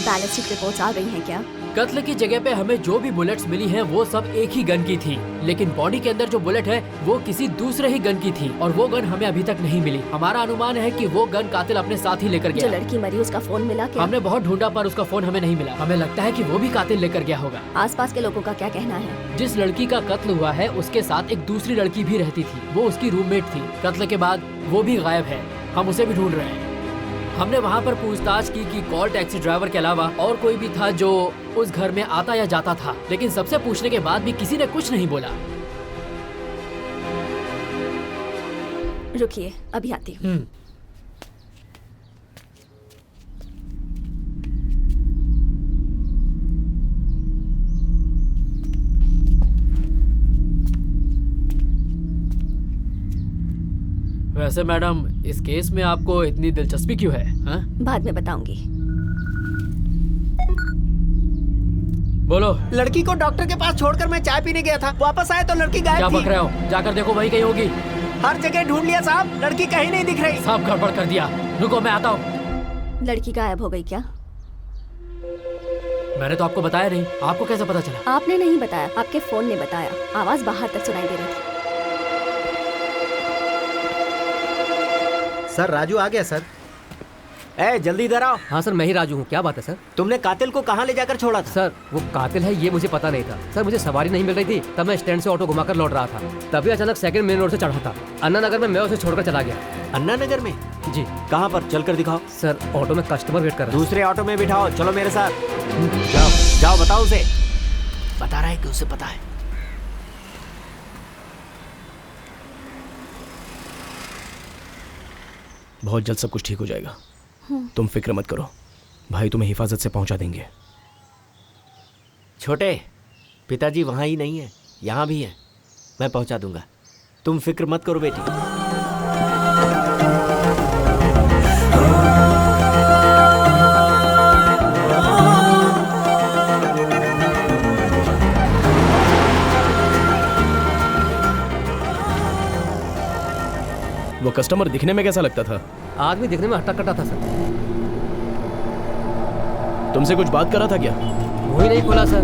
बैलिस्टिक रिपोर्ट्स आ गई हैं क्या? कत्ल की जगह पे हमें जो भी बुलेट्स मिली हैं वो सब एक ही गन की थी, लेकिन बॉडी के अंदर जो बुलेट है वो किसी दूसरे ही गन की थी और वो गन हमें अभी तक नहीं मिली। हमारा अनुमान है कि वो गन कातिल अपने साथ ही लेकर गया। जो लड़की मरी उसका फोन मिला क्या? हमने बहुत ढूंढा पर उसका फोन हमें नहीं मिला। हमें लगता है कि वो भी कातिल लेकर गया होगा। आसपास के लोगों का क्या कहना है? जिस लड़की का कत्ल हुआ है उसके साथ एक दूसरी लड़की भी रहती थी, वो उसकी रूममेट थी। कत्ल के बाद वो भी गायब है, हम उसे भी ढूंढ रहे हैं। हमने वहाँ पर पूछताछ की कि कॉल टैक्सी ड्राइवर के अलावा और कोई भी था जो उस घर में आता या जाता था, लेकिन सबसे पूछने के बाद भी किसी ने कुछ नहीं बोला। रुकिए, अभी आती हूँ। वैसे मैडम, इस केस में आपको इतनी दिलचस्पी क्यों है? हा? बाद में बताऊंगी। बोलो। लड़की को डॉक्टर के पास छोड़कर मैं चाय पीने गया था, वापस आए तो लड़की गायब थी। क्या बक रहे हो? जाकर देखो, वही कहीं होगी। हर जगह ढूंढ लिया साहब, लड़की कहीं नहीं दिख रही। सब गड़बड़ कर दिया। रुको, मैं आता हूँ। लड़की गायब हो गई क्या? मैंने तो आपको बताया नहीं। आपको कैसे पता चला? आपने नहीं बताया, आपके फोन ने बताया। आवाज बाहर तक सुनाई दे रही थी। सर राजू आ गया सर। ए जल्दी इधर आओ। हाँ सर, मैं ही राजू हूँ। क्या बात है सर? तुमने कातिल को कहाँ ले जाकर छोड़ा था? सर वो कातिल है ये मुझे पता नहीं था सर। मुझे सवारी नहीं मिल रही थी, तब मैं स्टैंड से ऑटो घुमाकर लौट रहा था, तभी अचानक सेकंड मेन रोड से चढ़ा था। अन्ना नगर में मैं उसे छोड़कर चला गया। अन्ना नगर में? जी। कहाँ पर? चल कर दिखाओ। सर ऑटो में कस्टमर वेट कर रहा है। दूसरे ऑटो में बिठाओ, चलो मेरे साथ। जाओ जाओ, बताओ उसे। बता रहा है कि उसे पता है। बहुत जल्द सब कुछ ठीक हो जाएगा, तुम फिक्र मत करो। भाई तुम्हें हिफाजत से पहुंचा देंगे। छोटे, पिताजी वहां ही नहीं है, यहाँ भी है। मैं पहुंचा दूंगा, तुम फिक्र मत करो बेटी। वो कस्टमर दिखने में कैसा लगता था? आदमी दिखने में हट्टा कट्टा था सर। तुमसे कुछ बात कर रहा था क्या? वही नहीं खोला सर।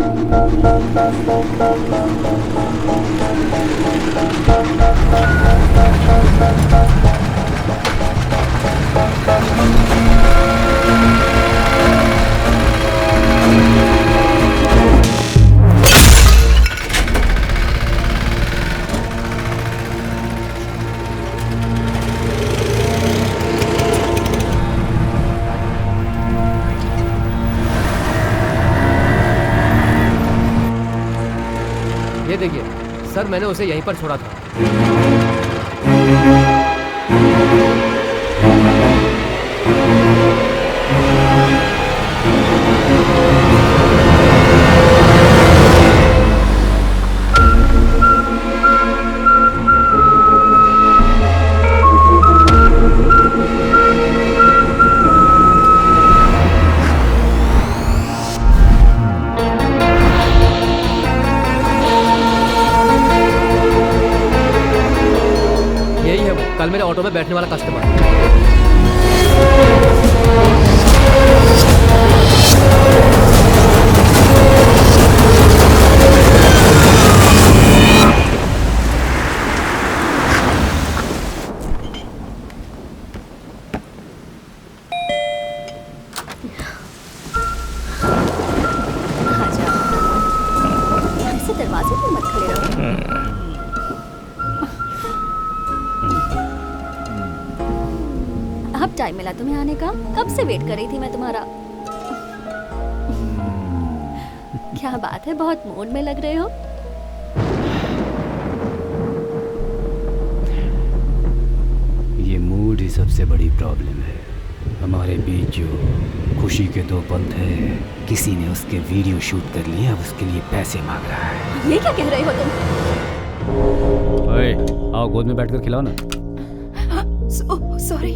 ये देखिए सर, मैंने उसे यहीं पर छोड़ा था। कल मेरे ऑटो में बैठने वाला कस्टमर। ऐसे दरवाजे पर मत खड़े रहो। अब टाइम मिला तुम्हें आने का? कब से वेट कर रही थी मैं तुम्हारा। क्या बात है, बहुत मूड में लग रहे हो। ये मूड ही सबसे बड़ी प्रॉब्लम है। हमारे बीच जो खुशी के दो पल थे, किसी ने उसके वीडियो शूट कर लिए, अब उसके लिए पैसे मांग रहा है। ये क्या कह रहे हो तुम? ओए, आओ गोद में बैठकर खिलाओ ना। सॉरी।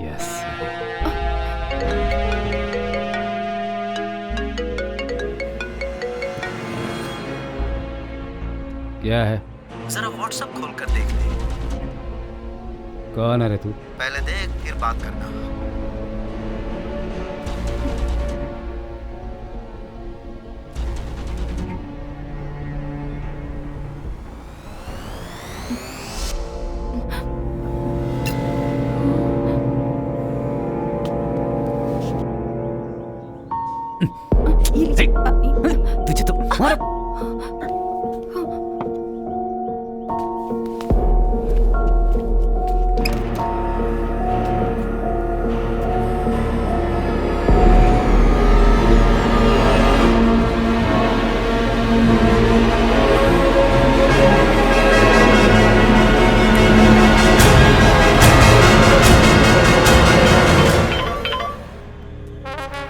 यस। क्या है? जरा व्हाट्सएप खोल कर देख ले। कौन है रे तू? पहले देख फिर बात करना। तुझे तो मार।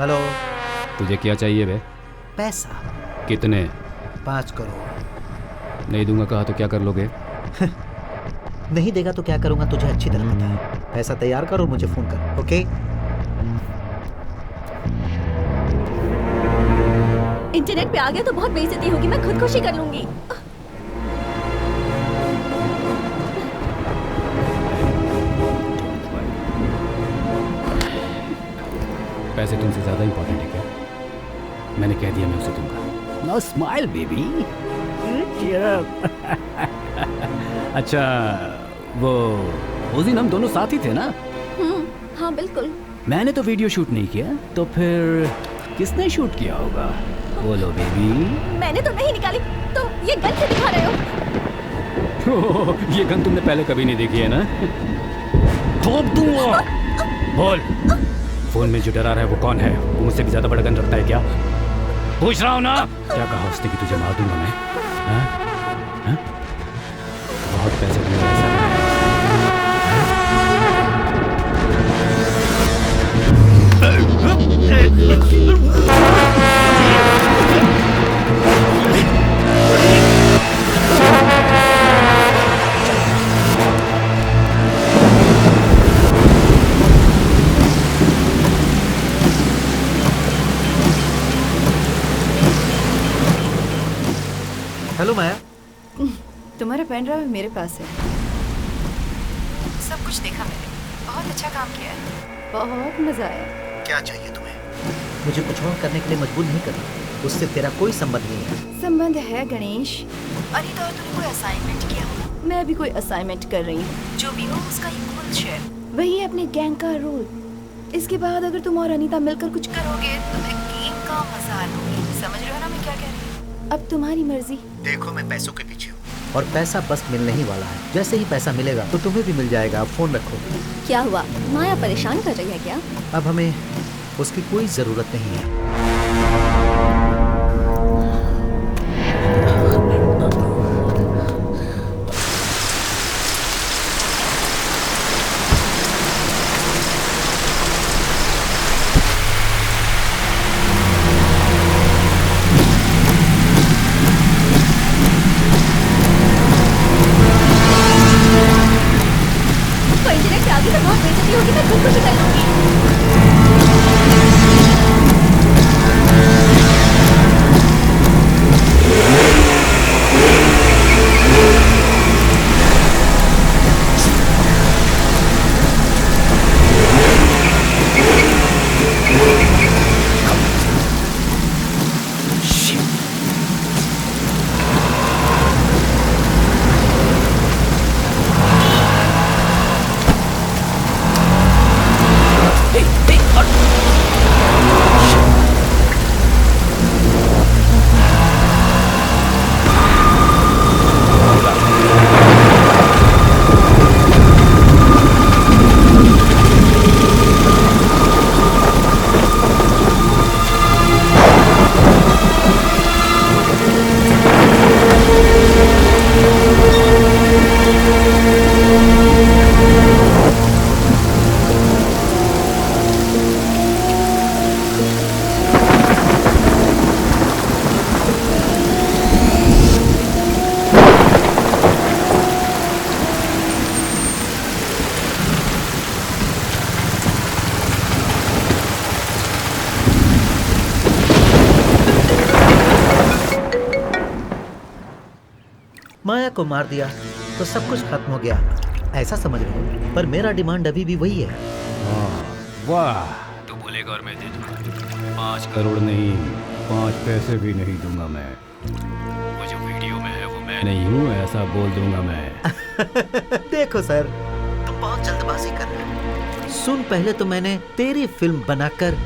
हेलो। तुझे क्या चाहिए बे? पैसा। कितने? 5 करोड़। नहीं दूंगा कहा तो क्या कर लोगे? नहीं देगा तो क्या करूंगा तुझे अच्छी तरह पता है। पैसा तैयार कर और मुझे फोन कर, ओके? इंटरनेट पे आ गया तो बहुत बेइज्जती होगी, मैं खुदकुशी कर लूंगी। पैसे तुमसे ज्यादा इंपॉर्टेंट है क्या? मैंने कह दिया मैं उसे दूंगा। No smile baby. अच्छा, वो उस दिन हम दोनों साथ ही थे ना? हाँ बिल्कुल। मैंने तो वीडियो शूट नहीं किया, तो फिर किसने शूट किया होगा? बोलो बेबी। मैंने तो नहीं निकाली। तुम ये गन क्यों दिखा रहे हो? ये गन तुमने पहले कभी नहीं देखी है ना? ठोक दूंगा। बोल, फोन में जो डरा रहा है वो कौन है? वो मुझसे भी ज्यादा बड़ा गन रखता है क्या? पूछ रहा हूँ ना। क्या कहा उसने कि तुझे मार दूंगा मैं? हाँ? हाँ? बहुत पैसे दूंगा ऐसा। हेलो माया। तुम्हारा पेन ड्राइव मेरे पास है। सब कुछ देखा मैंने, बहुत अच्छा काम किया है, बहुत मजा आया। क्या चाहिए तुम्हें? मुझे कुछ और करने के लिए मजबूर नहीं करना, उससे तेरा कोई संबंध नहीं है। संबंध है गणेश। अनीता और तूने कोई असाइनमेंट किया होगा, मैं भी कोई असाइनमेंट कर रही हूँ। जो भी हो उसका इक्वल शेयर, वही है अपने गैंग का रोल। इसके बाद अगर तुम और अनीता मिलकर कुछ करोगे तो मैं गेम का मजा लूंगी। समझ रहे हो ना मैं क्या कह रही हूँ? अब तुम्हारी मर्जी। देखो मैं पैसों के पीछे हूँ और पैसा बस मिलने ही वाला है। जैसे ही पैसा मिलेगा तो तुम्हें भी मिल जाएगा। आप फोन रखो। क्या हुआ, माया परेशान कर रही है क्या? अब हमें उसकी कोई जरूरत नहीं है। इंटरनेट पे आगे तक बहुत बेइज्जती होगी, मैं खुद को भी कर लूंगी। माया को मार दिया तो सब कुछ खत्म हो गया, ऐसा समझ रहे हो। पर मेरा डिमांड अभी भी वही है। वाह, तू बोलेगा और मैं दे दूंगा। 5 करोड़ नहीं, 5 पैसे भी नहीं दूंगा मैं। वो जो वीडियो में है वो मैं नहीं हूँ, ऐसा बोल दूंगा मैं। देखो सर, तुम बहुत जल्दबाजी कर रहे हो। सुन, पहले तो मैंने तेरी फिल्म बनाकर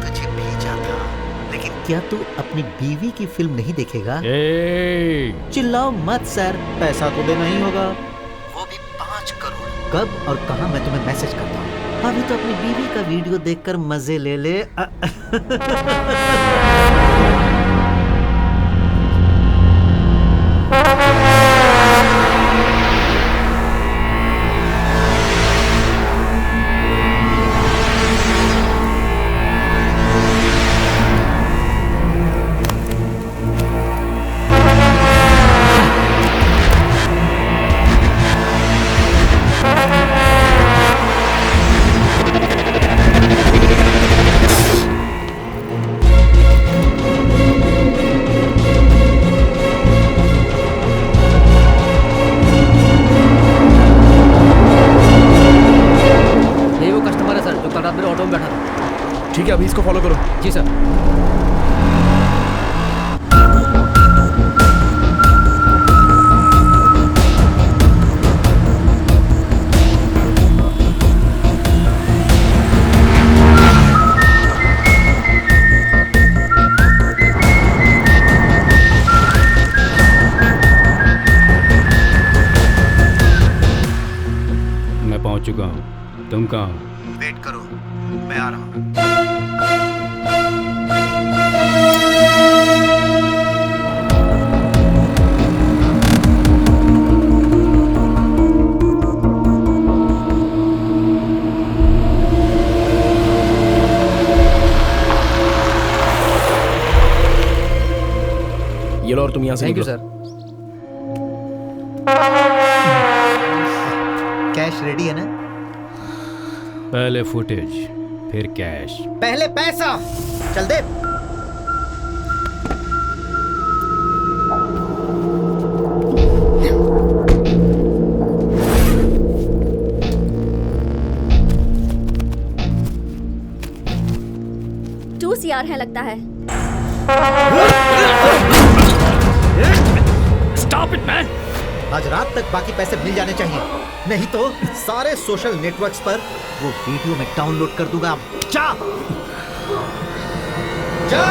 तुझे भेजा था, लेकिन क्या तू अपनी बीवी की फिल्म नहीं देखेगा? चिल्लाओ मत सर, पैसा तो देना ही होगा, वो भी 5 करोड़। कब और कहां मैं तुम्हें मैसेज करता हूँ। अभी तो अपनी बीवी का वीडियो देखकर मजे ले ले। ठीक है, अभी इसको फॉलो करो। जी सर। मैं पहुंच चुका हूँ, तुम कहाँ हो? वेट करो, मैं आ रहा हूँ। ये लो, और तुम यहाँ से थैंक यू निकलो। सर। कैश रेडी है ना? पहले फुटेज, फिर कैश। पहले पैसा, चल दे। तैयार है लगता है। Stop it, man! आज रात तक बाकी पैसे मिल जाने चाहिए, नहीं तो सारे सोशल नेटवर्क्स पर वो वीडियो में डाउनलोड कर दूंगा। जा जा।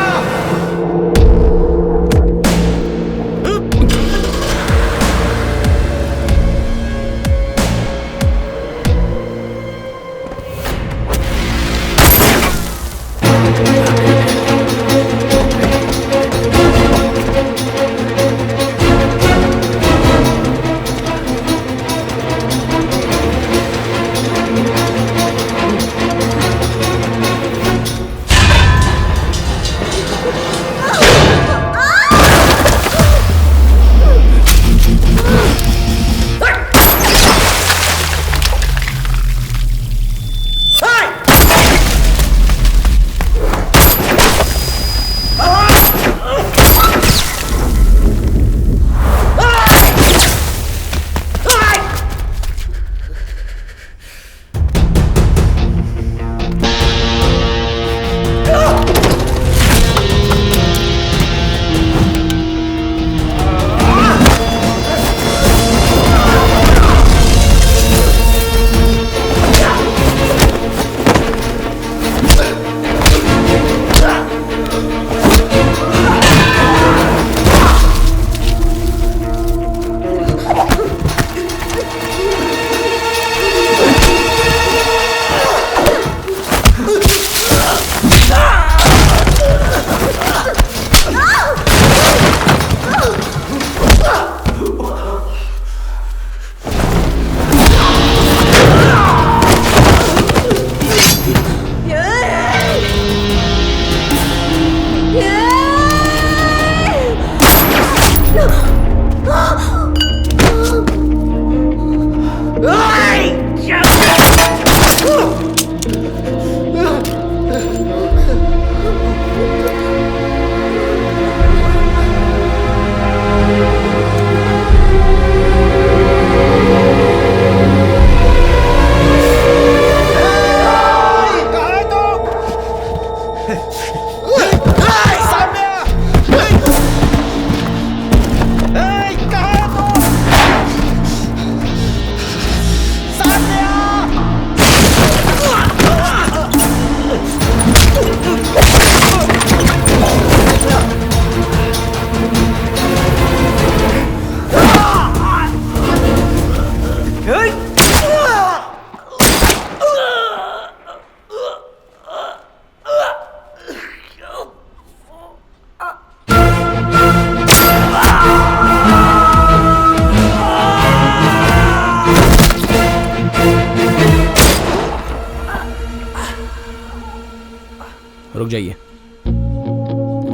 रुक जाइए,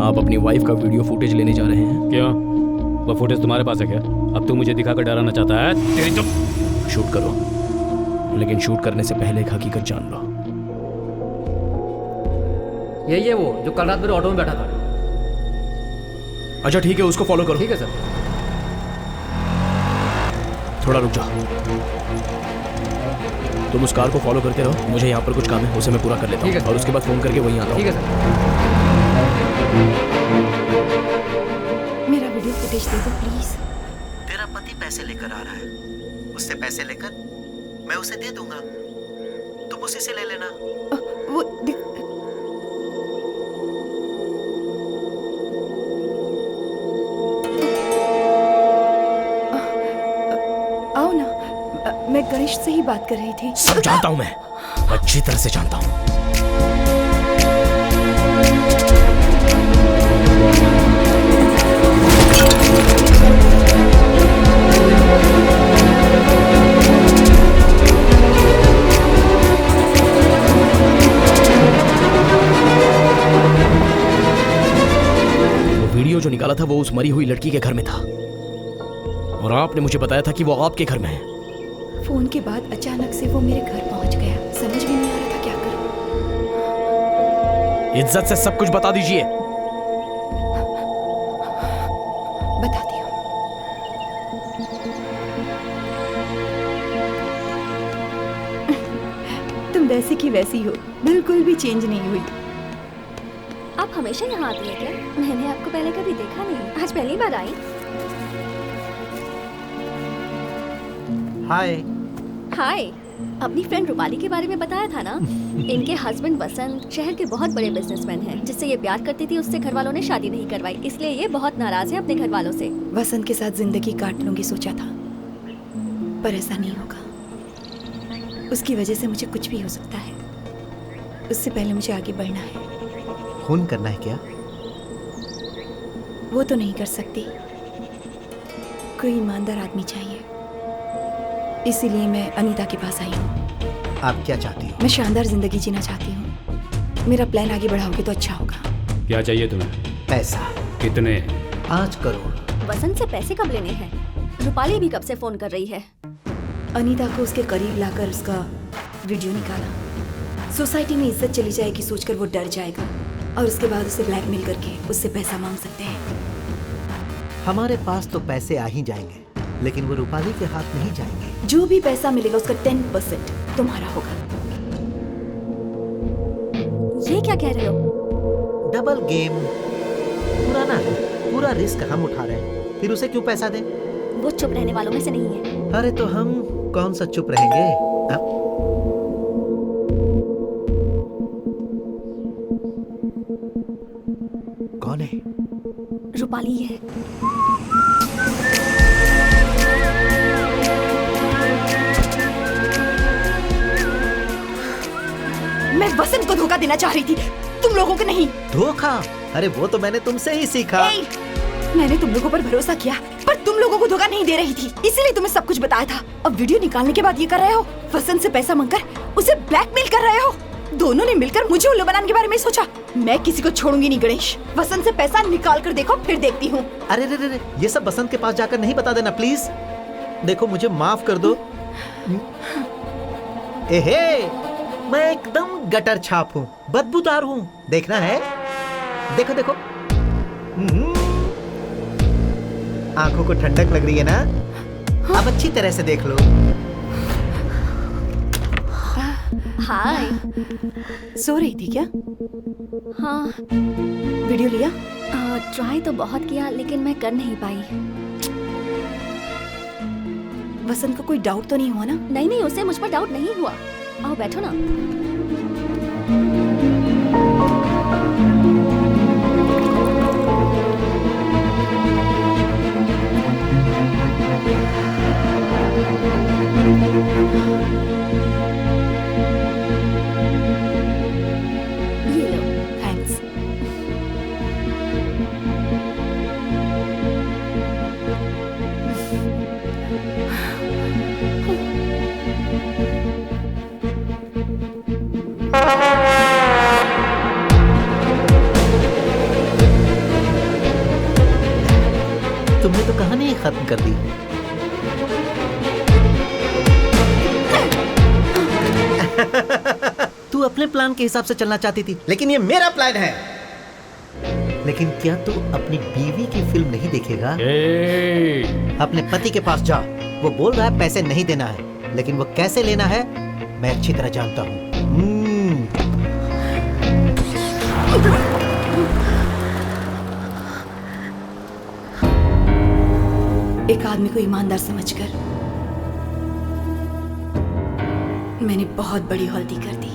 आप अपनी वाइफ का वीडियो फुटेज लेने जा रहे हैं? क्यों, वो फुटेज तुम्हारे पास है क्या? अब तू मुझे दिखाकर डराना चाहता है? तेरी तो शूट करो, लेकिन शूट करने से पहले एक हकीकत जान लो। यही है वो जो कल रात मेरे ऑटो में बैठा था। अच्छा ठीक है, उसको फॉलो करो। ठीक है सर। थोड़ा रुक जाओ, तुम उस कार को फॉलो करते रहो, मुझे यहाँ पर कुछ काम है, उसे मैं पूरा कर लेता हूँ और उसके बाद फोन करके वहीं आता हूँ। ठीक है सर। मेरा वीडियो फुटेज दे दो प्लीज। तेरा पति पैसे लेकर आ रहा है, उससे पैसे लेकर मैं उसे दे दूंगा, तुम उसी से ले लेना। वो आओ ना, मैं गणेश से ही बात कर रही थी। सब जानता हूँ मैं, अच्छी तरह से जानता हूँ। वीडियो जो निकाला था वो उस मरी हुई लड़की के घर में था और आपने मुझे बताया था कि वो आपके घर में है। फोन के बाद अचानक से वो मेरे घर पहुंच गया, समझ में नहीं आ रहा था क्या करूं। इज्जत से सब कुछ बता दीजिए। बताती हूँ। तुम वैसे की वैसी हो, बिल्कुल भी चेंज नहीं हुई। आप आप हमेशा यहाँ आती है क्या? मैंने आपको पहले कभी देखा नहीं, आज पहली बार आई। हाय। हाय। अपनी फ्रेंड रूपाली के बारे में बताया था ना? इनके हस्बैंड वसंत शहर के बहुत बड़े बिजनेसमैन हैं, जिससे ये प्यार करती थी उससे घर वालों ने शादी नहीं करवाई, इसलिए ये बहुत नाराज है अपने घर वालों से। वसंत के साथ जिंदगी काट लूंगी सोचा था, पर ऐसा नहीं होगा। उसकी वजह से मुझे कुछ भी हो सकता है। उससे पहले मुझे आगे बढ़ना है। खून करना है क्या? वो तो नहीं कर सकती, कोई ईमानदार आदमी चाहिए। इसीलिए मैं अनीता के पास आई हूँ। आप क्या चाहती हो? मैं शानदार जिंदगी जीना चाहती हूँ। मेरा प्लान आगे बढ़ाओगे तो अच्छा होगा। क्या चाहिए तुम्हें? पैसा। कितने? 5 करोड़। वसंत से पैसे कब लेने हैं? रूपाली भी कब से फोन कर रही है। अनीता को उसके करीब लाकर उसका वीडियो निकाला। सोसाइटी में इज्जत चली जाएगी सोचकर वो डर जाएगा और उसके बाद उसे ब्लैकमेल करके उससे पैसा मांग सकते हैं। हमारे पास तो पैसे आ ही जाएंगे, लेकिन वो रूपाली के हाथ नहीं जाएंगे। जो भी पैसा मिलेगा उसका 10% तुम्हारा होगा। ये क्या कह रहे हो? Double game. पूरा ना, पूरा रिस्क हम उठा रहे हैं, फिर उसे क्यों पैसा दें? वो चुप रहने वालों में से नहीं है। अरे तो हम कौन सा चुप रहेंगे? कौन है? रूपाली है। मैं वसंत को धोखा देना चाह रही थी, तुम लोगों को नहीं। धोखा? अरे वो तो मैंने तुमसे ही सीखा। मैंने तुम लोगों पर भरोसा किया, पर तुम लोगों को धोखा नहीं दे रही थी, इसीलिए तुम्हें सब कुछ बताया था। अब वीडियो निकालने के बाद ये कर रहे हो, वसंत से पैसा मांगकर उसे ब्लैकमेल कर रहे हो। दोनों ने मिलकर मुझे उल्लू बनाने के बारे में सोचा। मैं किसी को छोड़ूंगी नहीं गणेश। वसंत से पैसा निकाल कर देखो, फिर देखती हूँ। अरे रे रे, ये सब वसंत के पास जाकर नहीं बता देना प्लीज। देखो मुझे माफ कर दो। एहे, मैं एकदम गटर छाप हूँ, बदबूदार हूँ। देखना है? देखो देखो। आंखों को ठंडक लग रही है ना? अब अच्छी तरह से देख लो। हाय। सो रही थी क्या? हाँ। वीडियो लिया? ट्राई तो बहुत किया, लेकिन मैं कर नहीं पाई। वसंत को कोई डाउट तो नहीं हुआ ना? नहीं नहीं, उसे मुझ पर डाउट नहीं हुआ। आओ बैठो ना। ये लो। थैंक्स। तुमने तो कहानी ही खत्म कर दी। तू अपने प्लान के हिसाब से चलना चाहती थी, लेकिन ये मेरा प्लान है। लेकिन क्या तू अपनी बीवी की फिल्म नहीं देखेगा? अपने पति के पास जा। वो बोल रहा है पैसे नहीं देना है, लेकिन वो कैसे लेना है मैं अच्छी तरह जानता हूँ। एक आदमी को ईमानदार समझकर मैंने बहुत बड़ी गलती कर दी।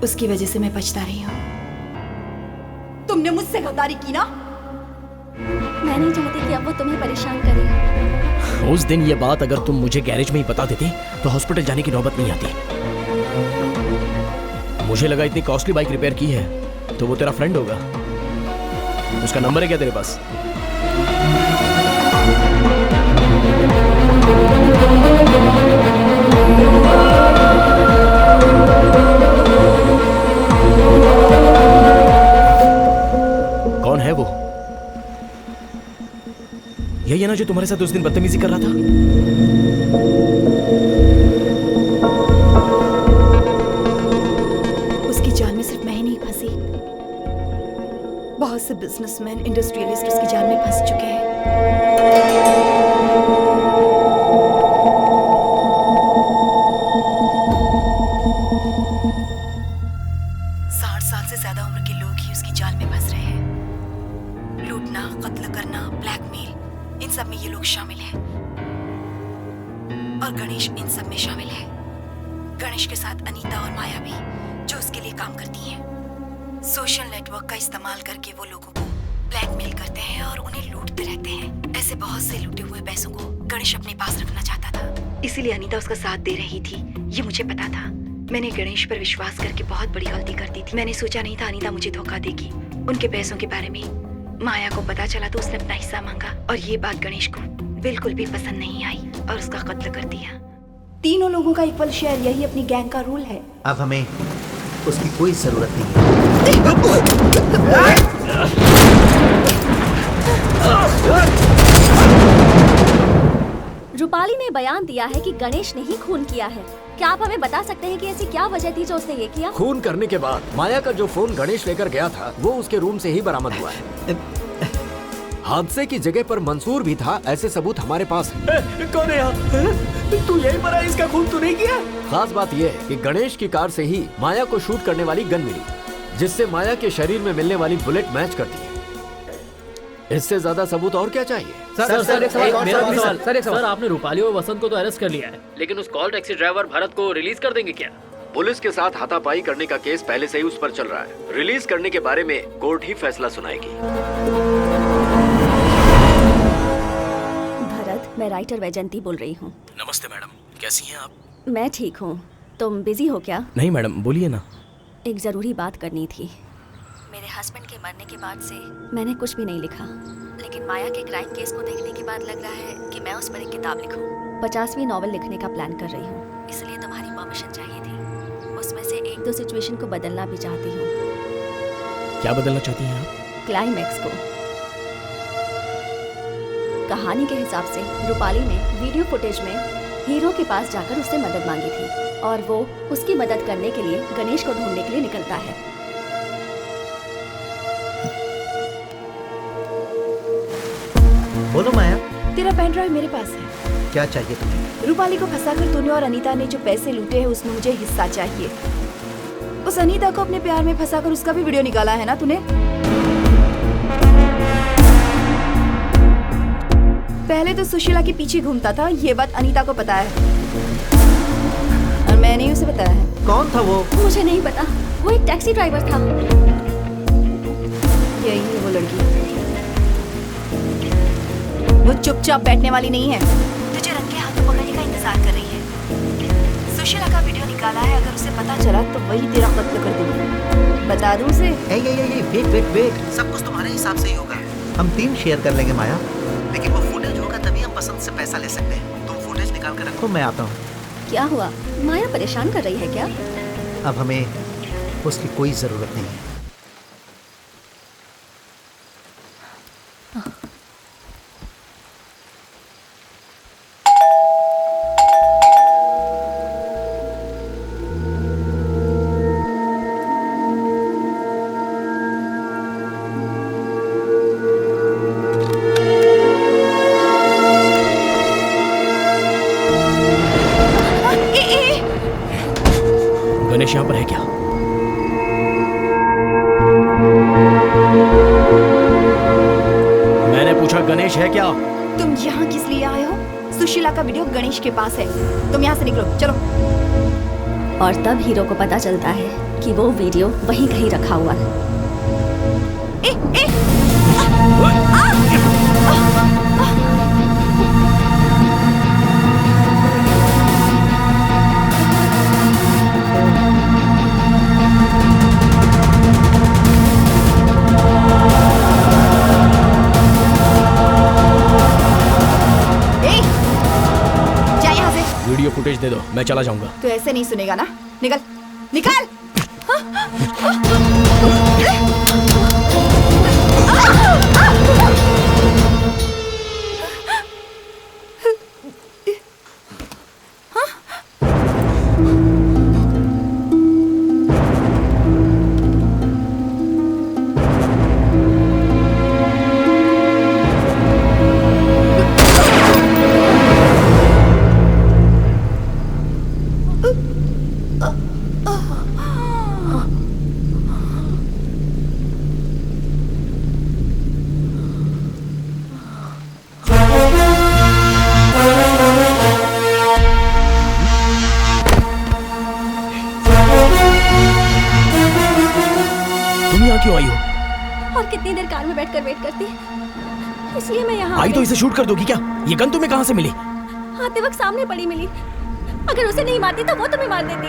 उसकी वजह से मैं पछता रही हूँ। तुमने मुझसे गद्दारी की ना? मैं नहीं चाहती कि अब वो तुम्हें परेशान करे। उस दिन ये बात अगर तुम मुझे गैरेज में ही बता देती तो हॉस्पिटल जाने की नौबत नहीं आती। मुझे लगा इतनी कॉस्टली बाइक रिपेयर की है तो वो तेरा फ्रेंड होगा। उसका नंबर है क्या तेरे पास? कौन है वो? यही है ना जो तुम्हारे साथ उस दिन बदतमीजी कर रहा था? उसकी जाल में सिर्फ मैं ही नहीं फंसी, बहुत से बिजनेसमैन, इंडस्ट्रियलिस्ट उसकी जाल में फंस चुके हैं। 60 साल से ज्यादा उम्र के लोग ही उसकी जाल में फंस रहे हैं। लूटना, कत्ल करना, ब्लैकमेल, इन सब में ये लोग शामिल हैं। और गणेश इन सब में शामिल है। गणेश के साथ अनीता और माया भी, जो उसके लिए काम करती हैं। सोशल नेटवर्क का इस्तेमाल करके वो लोगों को ब्लैकमेल करते हैं और उन्हें लूटते रहते हैं। ऐसे बहुत से लूटे हुए पैसों को गणेश अपने पास रखना चाहता था, इसीलिए अनीता उसका साथ दे रही थी। ये मुझे पता था। मैंने गणेश पर विश्वास करके बहुत बड़ी गलती कर दी थी। मैंने सोचा नहीं था अनीता मुझे धोखा देगी। उनके पैसों के बारे में माया को पता चला तो उसने अपना हिस्सा मांगा और ये बात गणेश को बिल्कुल भी पसंद नहीं आई और उसका कत्ल कर दिया। तीनों लोगों का इक्वल शेयर, यही अपनी गैंग का रूल है। अब हमें उसकी कोई जरूरत नहीं रूपाली ने बयान दिया है कि गणेश ने ही खून किया है। क्या आप हमें बता सकते हैं कि ऐसी क्या वजह थी जो उसने ये किया? खून करने के बाद माया का जो फोन गणेश लेकर गया था वो उसके रूम से ही बरामद हुआ है। हादसे की जगह पर मंसूर भी था, ऐसे सबूत हमारे पास है। कौन है यहाँ? तू यही मरा, इसका खून तू नहीं किया? खास बात यह है कि गणेश की कार से ही माया को शूट करने वाली गन मिली, जिससे माया के शरीर में मिलने वाली बुलेट मैच करती है। इससे ज्यादा सबूत और क्या चाहिए? सर एक सवाल। सर आपने रूपाली और वसंत को तो अरेस्ट कर लिया है, लेकिन उस कॉल टैक्सी ड्राइवर भरत को रिलीज कर देंगे क्या? पुलिस के साथ हाथापाई करने का केस पहले से ही उस पर चल रहा है। रिलीज करने के बारे में कोर्ट ही फैसला सुनाएगी। भरत, मैं राइटर वैजंती बोल रही हूँ। नमस्ते मैडम, कैसी हैं आप? मैं ठीक हूँ। तुम बिजी हो क्या? नहीं मैडम, बोलिए ना। एक जरूरी बात करनी थी। मेरे हस्बैंड के मरने के बाद से मैंने कुछ भी नहीं लिखा, लेकिन माया के क्राइम केस को देखने के बाद लग रहा है कि मैं उस पर एक किताब लिखूं। 50वीं नॉवेल लिखने का प्लान कर रही हूँ, इसलिए तुम्हारी परमिशन चाहिए थी। उसमें से 1-2 सिचुएशन को बदलना भी चाहती हूँ। क्या बदलना चाहती हैं आप? क्लाइमैक्स को। कहानी के हिसाब से रूपाली ने वीडियो फुटेज में हीरो के पास जाकर उससे मदद मांगी थी और वो उसकी मदद करने के लिए गणेश को ढूंढने के लिए निकलता है। बोलो माया, तेरा पेन ड्राइव मेरे पास है। क्या चाहिए तुम्हें? रूपाली को फंसाकर तूने और अनीता ने जो पैसे लूटे हैं उसमें मुझे हिस्सा चाहिए। उस अनीता को अपने प्यार में फंसाकर उसका भी वीडियो निकाला है ना तूने? पहले तो सुशीला के पीछे घूमता था, ये बात अनीता को पता है और मैंने उसे बताया है। कौन था वो? मुझे नहीं पता, वो एक टैक्सी ड्राइवर था। यही है वो लड़की। वो चुपचाप बैठने वाली नहीं है, तुझे रंगे हाथों पकड़ने का इंतजार कर रही है। सुशीला का वीडियो निकाला है, अगर उसे पता चला तो वही तेरा कत्ल कर देगी। बता दूं उसे? वेट, सब कुछ तुम्हारे हिसाब से ही होगा। हम 3 शेयर कर लेंगे माया, लेकिन वो फुटेज होगा तभी हम पसंद से पैसा ले सकते हैं। तुम फुटेज निकाल कर रखो, मैं आता हूँ। क्या हुआ? माया परेशान कर रही है क्या? अब हमें उसकी कोई जरूरत नहीं है। गणेश यहाँ पर है क्या? मैंने पूछा गणेश है क्या? तुम यहाँ किस लिए आए हो? सुशीला का वीडियो गणेश के पास है, तुम यहाँ से निकलो, चलो। और तब हीरो को पता चलता है कि वो वीडियो वहीं कहीं रखा हुआ है। वीडियो फुटेज दे दो, मैं चला जाऊंगा। तो ऐसे नहीं सुनेगा ना, निकल निकल। और कितनी देर कार में बैठकर वेट करती, इसलिए मैं यहाँ आई तो इसे शूट कर दोगी क्या? ये गन तुम्हें कहाँ से मिली? आते वक्त सामने पड़ी मिली। अगर उसे नहीं मारती तो वो तुम्हें मार देती।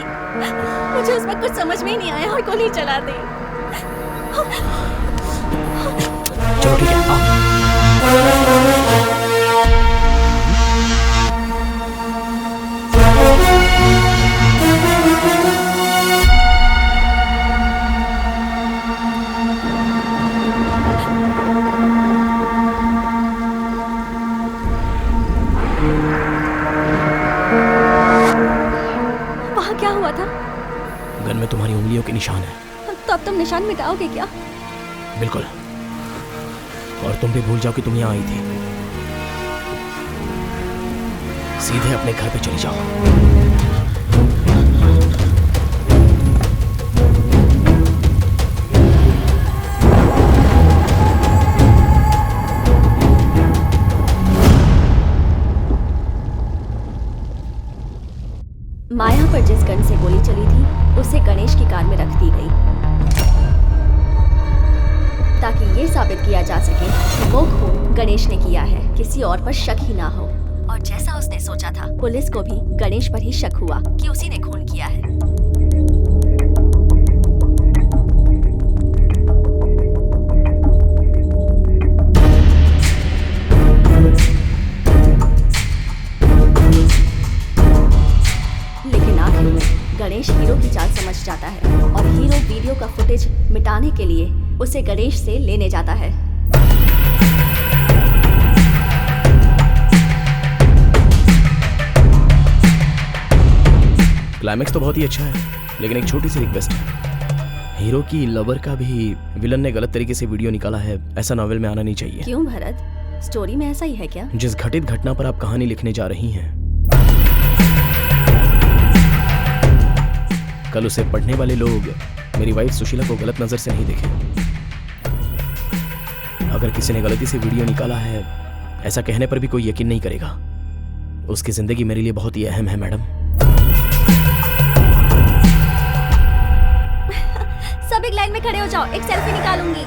मुझे उस वक्त कुछ समझ में ही नहीं आया और गोली चला दी। चलो ठीक है, वहाँ क्या हुआ था? गन में तुम्हारी उंगलियों के निशान है। तो अब तुम निशान मिटाओगे क्या? बिल्कुल। और तुम भी भूल जाओ कि तुम यहाँ आई थी। सीधे अपने घर पे चली जाओ। माया पर जिस गन से गोली चली थी उसे गणेश की कार में रख दी गई ताकि ये साबित किया जा सके कि वो खून गणेश ने किया है, किसी और पर शक ही ना हो। और जैसा उसने सोचा था, पुलिस को भी गणेश पर ही शक हुआ कि उसी ने खून किया है। लेकिन आखिर में गणेश हीरो की चाल समझ जाता है और हीरो वीडियो का फुटेज मिटाने के लिए उसे गणेश से लेने जाता है। क्लाइमेक्स तो बहुत ही अच्छा है, लेकिन एक छोटी सी रिक्वेस्ट है। हीरो की लवर का भी विलन ने गलत तरीके से वीडियो निकाला है, ऐसा नॉवेल में आना नहीं चाहिए। क्यों भरत, स्टोरी में ऐसा ही है क्या? जिस घटित घटना पर आप कहानी लिखने जा रही हैं, कल उसे पढ़ने वाले लोग मेरी वाइफ सुशीला को गलत नजर से नहीं देखें। अगर किसी ने गलती से वीडियो निकाला है, ऐसा कहने पर भी कोई यकीन नहीं करेगा। उसकी जिंदगी मेरे लिए बहुत ही अहम है मैडम। सब एक लाइन में खड़े हो जाओ, एक सेल्फी निकालूंगी।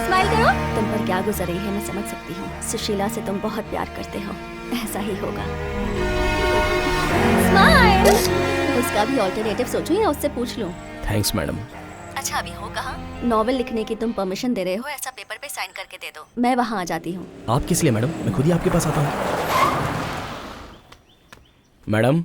स्माइल करो। तुम पर क्या गुजर रही है मैं समझ सकती हूँ। सुशीला से तुम बहुत प्यार करते हो, ऐसा ही होगा। स्माइल। उसका भी ऑल्टरनेटिव सोचूं या उससे पूछ लूं? Thanks madam. अच्छा अभी हो कहाँ? नॉवेल लिखने की तुम परमिशन दे रहे हो, ऐसा पेपर पे साइन करके दे दो। मैं वहाँ आ जाती हूँ। आप किस लिए मैडम? मैं खुद ही आपके पास आता हूँ। मैडम